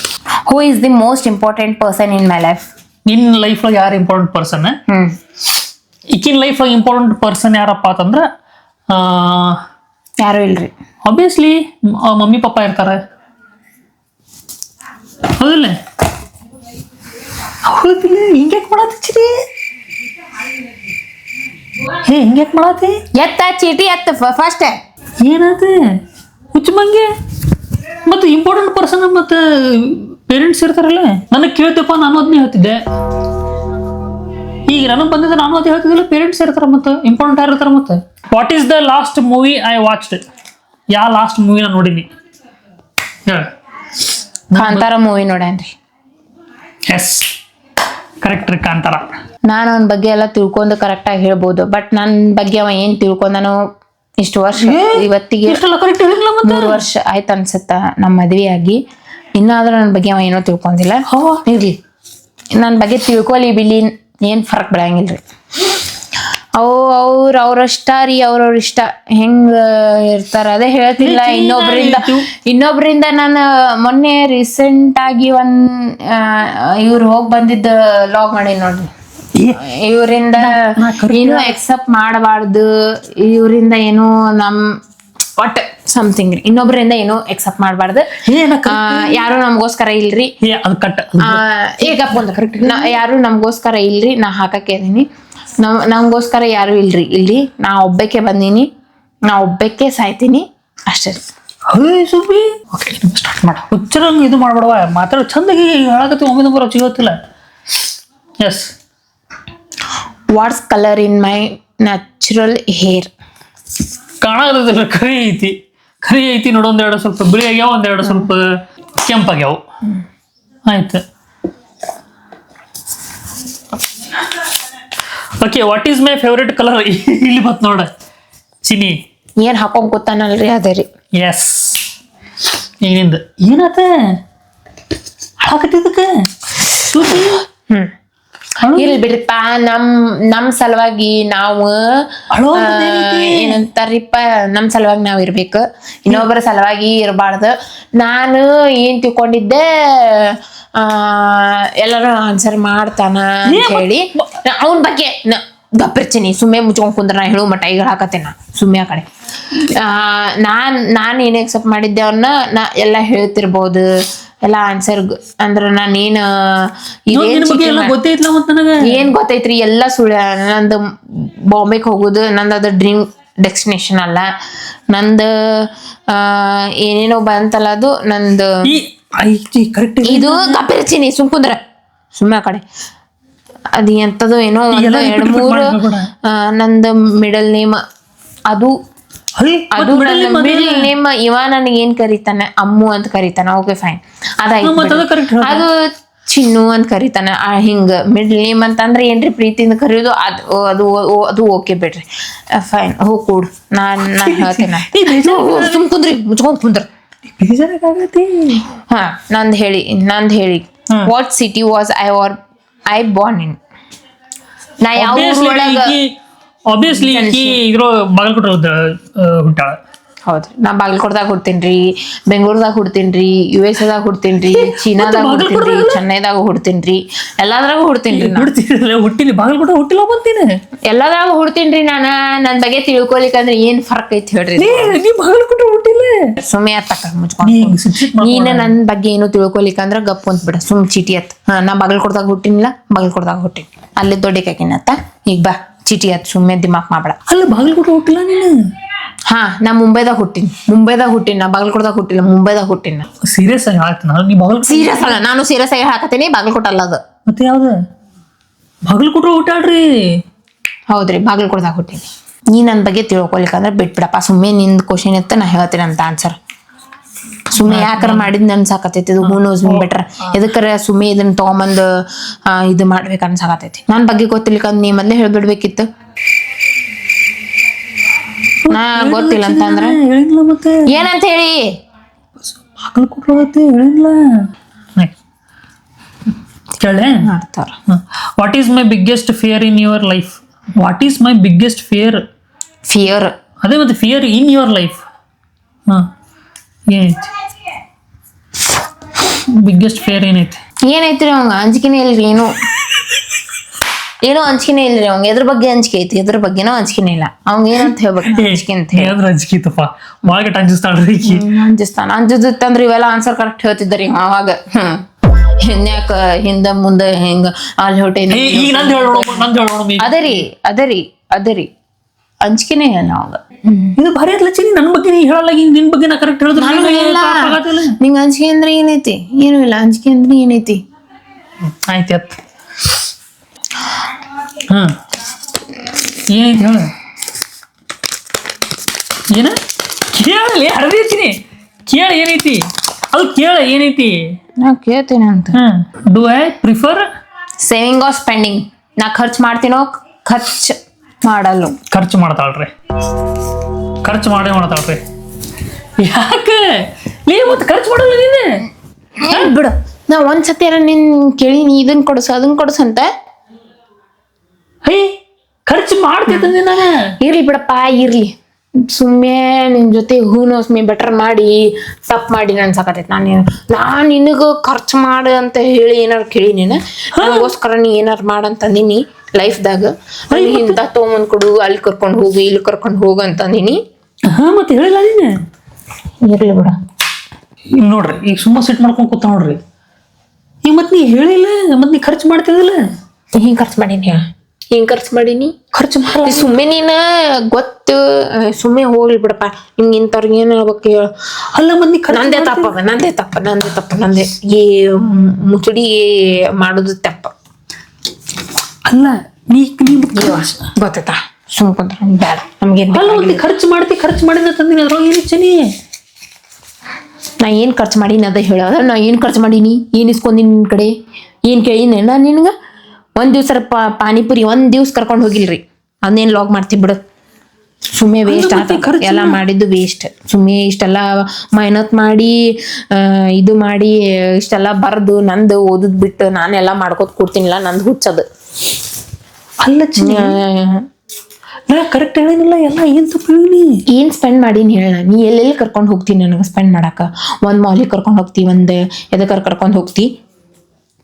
Who is the most important person in my life? ನಿನ್ ಲೈಫ್ ಒಳಗೆ ಯಾರು ಇಂಪಾರ್ಟೆಂಟ್ ಪರ್ಸನ್? ಈಕಿನ ಲೈಫ್ ಒಳಗೆ ಇಂಪಾರ್ಟೆಂಟ್ ಪರ್ಸನ್ ಯಾರಪ್ಪ ಅಂತಂದ್ರ ಯಾರು ಇಲ್ರಿ. ಆಬ್ವಿಯಸ್ಲಿ ಮಮ್ಮಿ ಪಪ್ಪ ಇರ್ತಾರ, ಹೌದಿಲ್ಲ? ಹೌದಿಲ್ಲ? ಹಿಂಗ್ಯಾಕ್ ಮಾಡತ್ತೀರಿ? ಹಿಂಗ್ಯಾಕ್ ಮಾಡತ್ತಿ? ಎತ್ತ ಚೀಟಿ ಎತ್ತ ಫಸ್ಟ್. ಏನಾದ ಹುಚ್ಚ ಮಂಗೆ? ಮತ್ತು ಇಂಪಾರ್ಟೆಂಟ್ ಪರ್ಸನ್ ಮತ್ತು ಪೇರೆಂಟ್ಸ್ ಇರ್ತಾರಲ್ಲ. ನನಗೆ ಕೇಳ್ತಪ್ಪ, ನಾನು ಅದನ್ನೇ ಹೇಳ್ತಿದ್ದೆ. ಈಗ ನನಗೆ ಬಂದಿದ್ದೆ, ನಾನು ಅದೇ ಹೇಳ್ತಿದ್ದಿಲ್ಲ. ಪೇರೆಂಟ್ಸ್ ಇರ್ತಾರ, ಮತ್ತು ಇಂಪಾರ್ಟೆಂಟ್ ಯಾರು ಇರ್ತಾರ. ಮತ್ತು what is the last movie I watched? ಯಾವ ಲಾಸ್ಟ್ ಮೂವಿ ನಾನು ನೋಡೀನಿ ಹೇಳ? ಕಾಂತಾರ ಮೂವಿ ನೋಡ್ಯಾನ್ರಿ. ಎಸ್, ಕರೆಕ್ಟ್ ರೀ, ಕಾಂತಾರ. ನಾನು ಅವನ ಬಗ್ಗೆ ಎಲ್ಲ ತಿಳ್ಕೊಂಡು ಕರೆಕ್ಟಾಗಿ ಹೇಳ್ಬೋದು. ಬಟ್ ನನ್ನ ಬಗ್ಗೆ ಅವ ಏನು ತಿಳ್ಕೊಂಡಾನೋ ಇಷ್ಟು ವರ್ಷ, ಇವತ್ತಿಗೆ 3 ವರ್ಷ ಆಯ್ತು ಅನ್ಸುತ್ತ ನಮ್ಮ ಮದ್ವೆ ಆಗಿ. ಇನ್ನಾದ್ರೂ ನನ್ನ ಬಗ್ಗೆ ಅವ ಏನೋ ತಿಳ್ಕೊಂಡಿಲ್ಲ. ಇರ್ಲಿ, ನನ್ನ ಬಗ್ಗೆ ತಿಳ್ಕೊಲಿ ಬಿಲ್ಲಿ, ಏನು ಫರಕ್ ಬೀಳಂಗಿಲ್ರಿ. ಅವ್ರಷ್ಟ ರೀ, ಅವ್ರವ್ರ ಇಷ್ಟ ಹೆಂಗ ಇರ್ತಾರ ಅದೇ ಹೇಳ್ತಿಲ್ಲ. ಇನ್ನೊಬ್ರಿಂದ ನಾನು ಮೊನ್ನೆ ರೀಸೆಂಟ್ ಆಗಿ ಇವ್ರು ಹೋಗಿ ಬಂದಿದ್ದ ಲಾಗ್ ಮಾಡಿ ನೋಡ್ರಿ. ಇವರಿಂದ ಏನು ಎಕ್ಸೆಪ್ಟ್ ಮಾಡಬಾರ್ದು, ಇವರಿಂದ ಏನು ಒಟ್ ಸಮಥಿಂಗ್ ರೀ. ಇನ್ನೊಬ್ರಿಂದ ಏನು ಎಕ್ಸೆಪ್ಟ್ ಮಾಡಬಾರ್ದು. ಯಾರು ನಮ್ಗೋಸ್ಕರ ಇಲ್ರಿ. ಈಗ ಯಾರು ನಮ್ಗೋಸ್ಕರ ಇಲ್ರಿ. ನಾ ಹಾಕಕ್ಕೆ ಇದೀನಿ. ನಮ್ಗೋಸ್ಕರ ಯಾರು ಇಲ್ರಿ ಇಲ್ಲಿ. ನಾ ಒಬ್ಬಕ್ಕೆ ಬಂದೀನಿ, ನಾ ಒಬ್ಬಕ್ಕೆ ಸಾಯ್ತೀನಿ ಅಷ್ಟೇ. ಸ್ಟಾರ್ಟ್ ಮಾಡ. ಹುಚ್ಚರಂಗ ಇದು ಮಾಡ್ಬೇಡವ, ಮಾತಾಡೋ ಚಂದಾಗಿ ಹೇಳಕತ್ತಿ. ಒಮ್ಮೆ ನಂಬರ್ ಸಿಗೋತಿಲ್ಲ. Yes. What's colour in my natural hair? ಕಾಣಾಗದಿಲ್ಲ, ಕರಿ ಐತಿ ನೋಡು. ಒಂದೆರಡು ಸ್ವಲ್ಪ ಬಿಳಿ ಆಗ್ಯಾವ, ಒಂದೆರಡು ಸ್ವಲ್ಪ ಕೆಂಪಾಗ್ಯಾವ. ಆಯ್ತು. Okay. What is my favourite colour? ಇಲ್ಲಿ ಬತ್ ನೋಡ ಚಿನಿ. ಏನ್ ಹಾಕೊಂಡ್ ಗೊತ್ತಾನಲ್ರಿ ಅದೇ ರೀ. ಎಸ್. ಏನಿಂದ ಏನಾತ ಹಾಕತ್ತಿದ್ದಕ್ಕೆ? ಇರ್ಲಿ ಬಿಡ್ರಿಪ್ಪ. ನಮ್ ಸಲುವಾಗಿ ನಾವು ಏನಂತಾರಿಪ್ಪ, ನಮ್ ಸಲುವಾಗಿ ನಾವ್ ಇರ್ಬೇಕು, ಇನ್ನೊಬ್ಬರ ಸಲುವಾಗಿ ಇರಬಾರ್ದು. ನಾನು ಏನ್ ತಿಳ್ಕೊಂಡಿದ್ದೆ, ಎಲ್ಲರೂ ಆನ್ಸರ್ ಮಾಡ್ತಾನ ಅಂತ ಹೇಳಿ ಅವನ ಬಗ್ಗೆ ಗಪ್ಪಿರ್ತೀನಿ. ಸುಮ್ಮನೆ ಮುಚ್ಕೊಂಡ್ ಕುಂದ್ರ ನಾ ಹೇಳು ಮಟ್ಟ ಈಗ ಹಾಕತ್ತೇನ ಸುಮ್ಮನೆ ಆ ಕಡೆ. ನಾನು ಏನ್ ಎಕ್ಸೆಪ್ಟ್ ಮಾಡಿದ್ದೆ ಅವ್ರನ್ನ ನಾ ಎಲ್ಲ ಹೇಳ್ತಿರ್ಬೋದು, ಎಲ್ಲ ಆನ್ಸರ್. ಅಂದ್ರ ನಾನೇನ್ ಏನ್ ಗೊತ್ತೈತ್ರಿ ಎಲ್ಲ ಸುಳ್ಳ. ನಂದು ಬಾಂಬೆಗೆ ಹೋಗುದು ನಂದು ಅದು ಡ್ರೀಮ್ ಡೆಸ್ಟಿನೇಷನ್ ಅಲ್ಲ. ನಂದು ಏನೇನೋ ಬಂತಲ್ಲ ಅದು ನಂದು. ಇದು ಗಪ್ಪಿರ್ತೀನಿ ಸುಮ್ಕುಂದ್ರ ಸುಮ್ಮನೆ ಆ ಕಡೆ. ಅದು ಎಂತದು ಏನೋ 2-3 ನಂದು ಮಿಡಲ್ ನೇಮ್. ಅದು ಮಿಡಲ್ ನೇಮ್ ಇವ ನನಗೆ ಏನ್ ಕರೀತಾನೆ, ಅಮ್ಮು ಅಂತ ಕರೀತಾನ. Okay fine, ಅದಾಯ್ತು. ಅದು ಚಿನ್ನು ಅಂತ ಕರೀತಾನ. ಹಿಂಗ ಮಿಡಲ್ ನೇಮ್ ಅಂತಂದ್ರೆ ಏನ್ರಿ ಪ್ರೀತಿಯಿಂದ ಕರೆಯೋದು, ಅದು ಓಕೆ ಬಿಡ್ರಿ, ಫೈನ್. ಹೋಗ್ ಕೂಡು, ನಾನ್ ಹೇಳ್ತೇನೆ. ಸುಮ್ ಕುಂದ್ರಿ, ಮುಚ್ಕೊಂಡ್ ಕುಂದ್ರ. ಹಾ, ನಂದ್ ಹೇಳಿ. What city was I born in? ನಾ ಯಾವ ಊರೊಳಗ? ಆಬ್ವಿಯಸ್ಲಿ ಇದ್ರೋ ಬಾಗಲಕೋಟೆ ಹುಟ್ಟಾಳ. ಹೌದ್ರಿ, ನಾ ಬಾಗಲಕೋಟದಾಗ ಹುಡ್ತೀನ್ರಿ, ಬೆಂಗಳೂರದಾಗ ಹುಡ್ತೀನ್ರಿ, US ದಾಗ ಹುಡ್ತೀನ್ರಿ, ಚೀನಾದಾಗ ಹುಡ್ತೀನ್ರಿ, ಚೆನ್ನೈದಾಗ ಹುಡ್ತೀನ್ರಿ, ಎಲ್ಲಾದ್ರಾಗ ಹುಡ್ತೀನ್ರಿ. ಹುಟ್ಟಿನಿ ಬಾಗಲಕೋಟೆ ಹುಟ್ಟಿಲ್ಲ ಬಂತೀನಿ, ಎಲ್ಲಾದ್ರಾಗ ಹುಡ್ತೀನ್ರಿ. ನನ್ ಬಗ್ಗೆ ತಿಳ್ಕೊಲಿಕ್ಕಂದ್ರೆ ಏನ್ ಫರ್ಕ್ ಐತಿ ಹೇಳ್ರಿ. ನೀ ಬಾಗಲಕೋಟೆ ಹುಟ್ಟಿಲ್ಲ? ಸುಮ್ಮನೆ ಅತ್ತಕ್ಕ ಮುಚ್ಕೊಂಡು ನೀ ಹಿಂಗ್ ಸಿಟ್ ನೀನ ನನ್ ಬಗ್ಗೆ ಏನು ತಿಳ್ಕೊಲಿಕ್ಕಂದ್ರ ಗಪ್ ಅಂತ ಬಿಡ ಸುಮ್ ಚೀಟಿ ಅತ್ ನಾ ಬಾಗಲ್ಕೋಟ್ದಾಗ ಹುಟ್ಟಿನಿಲ್ಲ ಬಾಗಲ್ಕೋಟ್ದಾಗ ಹುಟ್ಟಿನಿ ಅಲ್ಲಿ ದೊಡ್ಡಕಾಕಿನತ್ತ ಈಗ ಬಾ ಚೀಟಿ ಅತ್ ಸುಮ್ಮನೆ ದಿಮಾಕ್ ಮಾಡ್ಬೇಡ. ಅಲ್ಲ ಬಾಗಲಕೋಟೆ ಹುಟ್ಟಿಲ್ಲ ನೀನು? ಹಾ ನಾ ಮುಂಬೈದಾಗ ಹುಟ್ಟಿನಿ ನಾ ಬಾಗಲ್ಕೋಟ್ದಾಗ ಹುಟ್ಟಿಲ್ಲ ಮುಂಬೈದಾಗ ಹುಟ್ಟಿನ. ಸೀರಿಯಸ್ ಆಗಿ ಹೇಳ್ತೀನಿ ನೀ ಬಾಗಲಕೋಟೆ ಸೀರಿಯಸ್ ಅಲ್ಲ ನಾನು ಸೀರಿಯಸ್ ಆಗಿ ಹಾಕತೀನಿ ಬಾಗಲ್ಕೋಟ್ ಅಲ್ಲ ಅದು. ಮತ್ತೆ ಯಾವ್ದು ಬಾಗಲಕೋಟೆ ಹುಟ್ಟಾಡ್ರಿ? ಹೌದ್ರಿ ಬಾಗಲ್ಕೋಟ್ದಾಗ ಹುಟ್ಟಿನಿ. ನೀ ನನ್ ಬಗ್ಗೆ ತಿಳ್ಕೊಲಿಕ್ಕಂದ್ರ ಬಿಟ್ಬಿಡಪ್ಪ ಸುಮ್ಮನೆ ನಿಂದ್ ಕ್ವಶನ್ ಇತ್ತ ನಾ ಹೇಳ್ತೀನಿ ಅಂತ ಆನ್ಸರ್. ಸುಮ್ಮನೆ ಯಾಕಾರ ಮಾಡಿದ್ ಅನ್ಸಾಕತೈತಿ ಇದು ಹೂ ನೋಸ್ ಮೀ ಬೆಟರ್ ಎದಕ್ಕರ ಸುಮ್ಮನೆ ಇದನ್ನ ತಗೊಂಬಂದ್ ಇದು ಮಾಡ್ಬೇಕು ಅನ್ಸಾಕತೈತಿ. ನನ್ ಬಗ್ಗೆ ಗೊತ್ತಿರ್ಲಿಕ್ಕಂದ್ ನೀ ಮೊದ್ಲೇ ಹೇಳ್ಬಿಡ್ಬೇಕಿತ್ತು. ನಾ ಗೊತ್ತಿಲ್ಲ ಅಂತಂದ್ರ ಹೇಳಿಲ್ಲ ಮತ್ತೆ ಏನಂತ ಹೇಳಿ ಬಾಗಲಕೋಟೆ ಹೋಗತ್ತೆ ಹೇಳಿಲ್ಲ ಕೇಳೆ ಮಾಡ್ತಾರ. What is my biggest fear in your life? What is my biggest fear? Fear ಅದೇ ಮತ್ತೆ ಫಿಯರ್ ಇನ್ ಯುವರ್ ಲೈಫ್. ಏನೈತಿ ಬಿಗ್ಗೆಸ್ಟ್ ಫಿಯರ್? ಏನೈತ್ರಿ ಅವಂಗ ಅಂಜಿಕೆನೇ ಇಲ್ರಿ ಏನೋ ಅಂಜಿಕೆನೇ ಇಲ್ರಿ ಅವಂಗ ಎದ್ರ ಬಗ್ಗೆ ಅಂಜಿಕೆ ಐತಿ ಎದ್ರ ಬಗ್ಗೆನೋ ಅಂಜಿಕೆನೇ ಇಲ್ಲ ಅವಂಗ ಏನಂತ ಹೇಳ್ಬೇಕು ಅಂಜಿಕೆ ಅಂತ ಹೇಳಿ ಅಂಜಿಕೆತಪ್ಪ ಒಳಗಟ್ಟ ಅಂಜಿಸ್ತಾಳ್ರಿ ಅಂಜಿಸ್ತಂದ್ರ ಇವೆಲ್ಲ ಆನ್ಸರ್ ಕರೆಕ್ಟ್ ಹೇಳ್ತಿದ್ದರಿ ಅವಾಗ. ಇನ್ಯಾಕ ಹಿಂದ ಮುಂದೆ ಹಿಂಗ ಅಲ್ಲಿ ಹೊಟ್ಟೆ ಅದರಿ ಅಂಜಿಕೆನೇ ಇಲ್ಲ ಅವಾಗ. ಇದು ಭಾರಿ ಅಲ್ಲ ಚಿನಿ ನನ್ನ ಬಗ್ಗೆ ನೀ ಹೇಳಲ್ಲ ನಿನ್ ಬಗ್ಗೆ ನಾ ಕರೆಕ್ಟ್ ಹೇಳಿದ್ರೆ ನಿಂಗ ಅಂಜಿಕೆ ಅಂದ್ರೆ ಏನೈತಿ? ಏನು ಇಲ್ಲ ಅಂಜಿಕೆ ಅಂದ್ರೆ ಏನೈತಿ? ಆಯ್ತು ಅತ್ ಏನೈತಿ ಹೇಳ ಏನ ಕೇಳಲಿ ಹರದೀತೀನಿ ಕೇಳ ಏನೈತಿ ಅದು ಕೇಳ ಏನೈತಿ ನಾ ಕೇಳ್ತೇನೆ ಅಂತ. Do I prefer saving are spending? ನಾ ಖರ್ಚು ಮಾಡ್ತೀನೋ ಖರ್ಚು ಮಾಡಲ್ಲ? ಖರ್ಚು ಮಾಡ್ತಾಳ್ರಿ ಖರ್ಚು ಮಾಡ್ತಾಳ್ರಿ. ಯಾಕೆ ನೀ ಮತ್ತೆ ಖರ್ಚು ಮಾಡಲ್ಲ ನೀನು? ಬಿಡು ನಾ ಒಂದ್ಸತಿ ನಿನ್ ಕೇಳಿನಿ ಇದನ್ ಕೊಡ್ಸು ಅದನ್ ಕೊಡ್ಸು ಅಂತ. ಹೇ ಖರ್ಚು ಮಾಡ್ತಿದ್ದೆ ನಾನು. ಇರ್ಲಿ ಬಿಡಪ್ಪ ಇರ್ಲಿ ಸುಮ್ಮನೆ ನಿನ್ ಜೊತೆ ಹೂ ನೋಸ್ ಮೀ ಬೆಟರ್ ಮಾಡಿ ತಪ್ಪು ಮಾಡಿ ಅನ್ಸಕತೈತಿ. ನಾನ್ ನಿನಗ ಖರ್ಚು ಮಾಡು ಅಂತ ಹೇಳಿ ಏನಾರು ಕೇಳಿ ನನಗೋಸ್ಕರ ನೀ ಏನಾರು ಮಾಡಂತಂದಿನಿ ಲೈಫ್ದಾಗ. ಇಂತ ತೊಗೊಂಬಂದ್ ಕೊಡು ಅಲ್ಲಿ ಕರ್ಕೊಂಡು ಹೋಗು ಇಲ್ಲಿ ಕರ್ಕೊಂಡು ಹೋಗು ಅಂತಂದಿನಿ. ಮತ್ತೆ ಹೇಳಿಲ್ಲ ನೀನು? ಇರ್ಲಿ ಬಿಡ ಈಗ ನೋಡ್ರಿ ಈಗ ಸುಮ್ಮ ಸಿಟ್ ಮಾಡ್ಕೊಂಡ್ ಕೂತ ನೋಡ್ರಿ ಈಗ ಮತ್ ನೀ ಹೇಳಿಲ್ಲ ಮತ್ ನೀ ಖರ್ಚು ಮಾಡ್ತಿದಿಲ್ಲ. ಹಿಂಗ್ ಖರ್ಚು ಮಾಡೀನಿ ಹಿಂಗ್ ಖರ್ಚು ಮಾಡೀನಿ ಖರ್ಚು ಮಾಡಿ ಸುಮ್ಮನೆ ನೀನ ಗೊತ್ತು ಸುಮ್ಮನೆ ಹೋಗ್ಲಿ ಬಿಡಪ್ಪ. ನಿಮ್ಗೆ ಇಂಥವ್ರಿಗೆ ಏನ್ ಹೇಳ್ಬೇಕು ಹೇಳ. ಅಲ್ಲ ಮಂದಿ ನಂದೇ ತಪ್ಪ ನಂದೇ ಈ ಮುಸುಡಿ ಮಾಡೋದು ತಪ್ಪ. ಅಲ್ಲ ನೀ ಗೊತ್ತಾಯ್ತಾ ಸುಮ್ಕೊಂಡ್ರ ಬೇಡ ನಮ್ಗೆ. ಅಲ್ಲ ಒಂದು ಖರ್ಚು ಮಾಡಿದ ತಂದಿನಿ ಅದ್ರೊಳಗೆ ಏನು ಚನಿ? ನಾ ಏನ್ ಖರ್ಚು ಮಾಡೀನಿ ಅದ ಹೇಳೋದ. ನಾ ಏನ್ ಖರ್ಚು ಮಾಡೀನಿ ಏನ್ ಇಸ್ಕೊಂದಿನಿ ನಿನ್ ಕಡೆ ಏನ್ ಕೇಳಿನಿ ನಾ ನಿನ್ಗ? ಒಂದ್ ದಿವ್ಸ ಪಾನಿಪುರಿ ಒಂದ್ ದಿವ್ಸ ಕರ್ಕೊಂಡ್ ಹೋಗಿಲ್ರಿ ಅದನ್ನೇನ್ ಲಾಗ್ ಮಾಡ್ತೀವಿ ಬಿಡು. ಸುಮ್ಮನೆ ವೇಸ್ಟ್ ಆತ ಎಲ್ಲ ಮಾಡಿದ್ದು ವೇಸ್ಟ್. ಸುಮ್ಮನೆ ಇಷ್ಟೆಲ್ಲ ಮೆಹನತ್ ಮಾಡಿ ಇದು ಮಾಡಿ ಇಷ್ಟೆಲ್ಲ ಬರ್ದು ನಂದು ಓದದ್ ಬಿಟ್ಟು ನಾನೆಲ್ಲ ಮಾಡ್ಕೋತ ಕೂಡ್ತೀನಿಲ್ಲ ನಂದು ಹುಚ್ಚದು. ಅಲ್ಲ ನಾ ಕರೆಕ್ಟ್ ಹೇಳಿನಿಲ್ಲ ಎಲ್ಲ ಏನ್ ತಪ್ಪಿ ಏನ್ ಸ್ಪೆಂಡ್ ಮಾಡೀನಿ ಹೇಳ. ನೀ ಎಲ್ಲೆಲ್ಲಿ ಕರ್ಕೊಂಡು ಹೋಗ್ತೀನಿ ನನಗೆ ಸ್ಪೆಂಡ್ ಮಾಡಾಕ? ಒಂದ್ ಮಾಲಿಗೆ ಕರ್ಕೊಂಡು ಹೋಗ್ತಿ ಒಂದ್ ಎದಕ್ಕಾರ ಕರ್ಕೊಂಡು ಹೋಗ್ತಿ.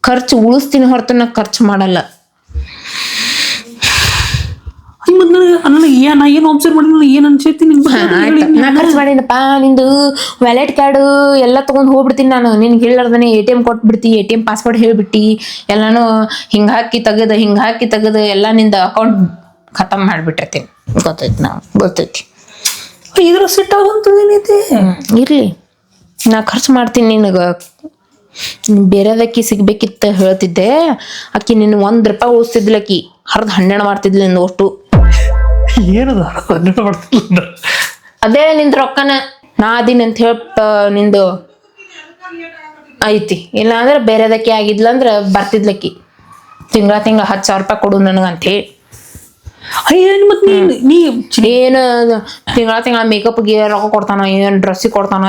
ಖರ್ಚು ಉಳಿಸ್ತೀನಿ ಹೊರತು ನಾ ಖರ್ಚು ಮಾಡಲ್ಲ. ನಾ ಏನು ಅಬ್ಸರ್ವ್ ಮಾಡಿಲ್ಲ ಏನ್ ಅನ್ಸೈತಿ ನಾ ಖರ್ಚು ಮಾಡೀನಪ್ಪ. ನಿಂದು ವ್ಯಾಲೆಟ್ ಕಾರ್ಡ್ ಎಲ್ಲ ತಗೊಂಡ್ ಹೋಗ್ಬಿಡ್ತೀನಿ ನಾನು. ನಿನ್ಗೆ ಹೇಳಾರ್ದನೆ ATM ಕೊಟ್ಬಿಡ್ತಿ ATM ಪಾಸ್ವರ್ಡ್ ಹೇಳ್ಬಿಟ್ಟಿ ಎಲ್ಲಾನು ಹಿಂಗ್ ಹಾಕಿ ತೆಗದು ಎಲ್ಲ ನಿಂದ ಅಕೌಂಟ್ ಖತಮ್ ಮಾಡ್ಬಿಟ್ಟಿರ್ತೀನಿ. ಗೊತ್ತೈತಿ ಇದ್ರ ಸೆಟ್ ಆಗುವಂಥದ್ದು ಏನೈತಿ? ಇರ್ಲಿ ನಾ ಖರ್ಚು ಮಾಡ್ತೀನಿ. ನಿನಗ ಬೇರೆದಕ್ಕಿ ಸಿಗ್ಬೇಕಿತ್ತ ಹೇಳ್ತಿದ್ದೆ. ಅಕ್ಕಿ ನಿನ್ನ ₹1 ಉಳಿಸ್ತಿದ್ಲಕ್ಕಿ ಹರ್ದ್ 12 ಮಾಡ್ತಿದ್ಲಿ ನಿಂದು ಅಷ್ಟು. ಏನದ 12 ಮಾಡ್ತಿದ್ಲ? ಅದೇ ನಿಂದ ರೊಕ್ಕನ ನಾ ಅದೀನಿ ಅಂತ ಹೇಳ್ ನಿಂದು ಐತಿ. ಇಲ್ಲ ಅಂದ್ರೆ ಬೇರೆದಕ್ಕೆ ಆಗಿದ್ಲಂದ್ರ ಬರ್ತಿದ್ಲಕ್ಕಿ ತಿಂಗಳ ₹10,000 ಕೊಡು ನನಗಂತ ಹೇಳಿ. ಏನು ತಿಂಗಳ ಮೇಕಪ್ಗೆ ರೊಕ್ಕ ಕೊಡ್ತಾನ ಏನ್ ಡ್ರೆಸ್ಸಿಗೆ ಕೊಡ್ತಾನ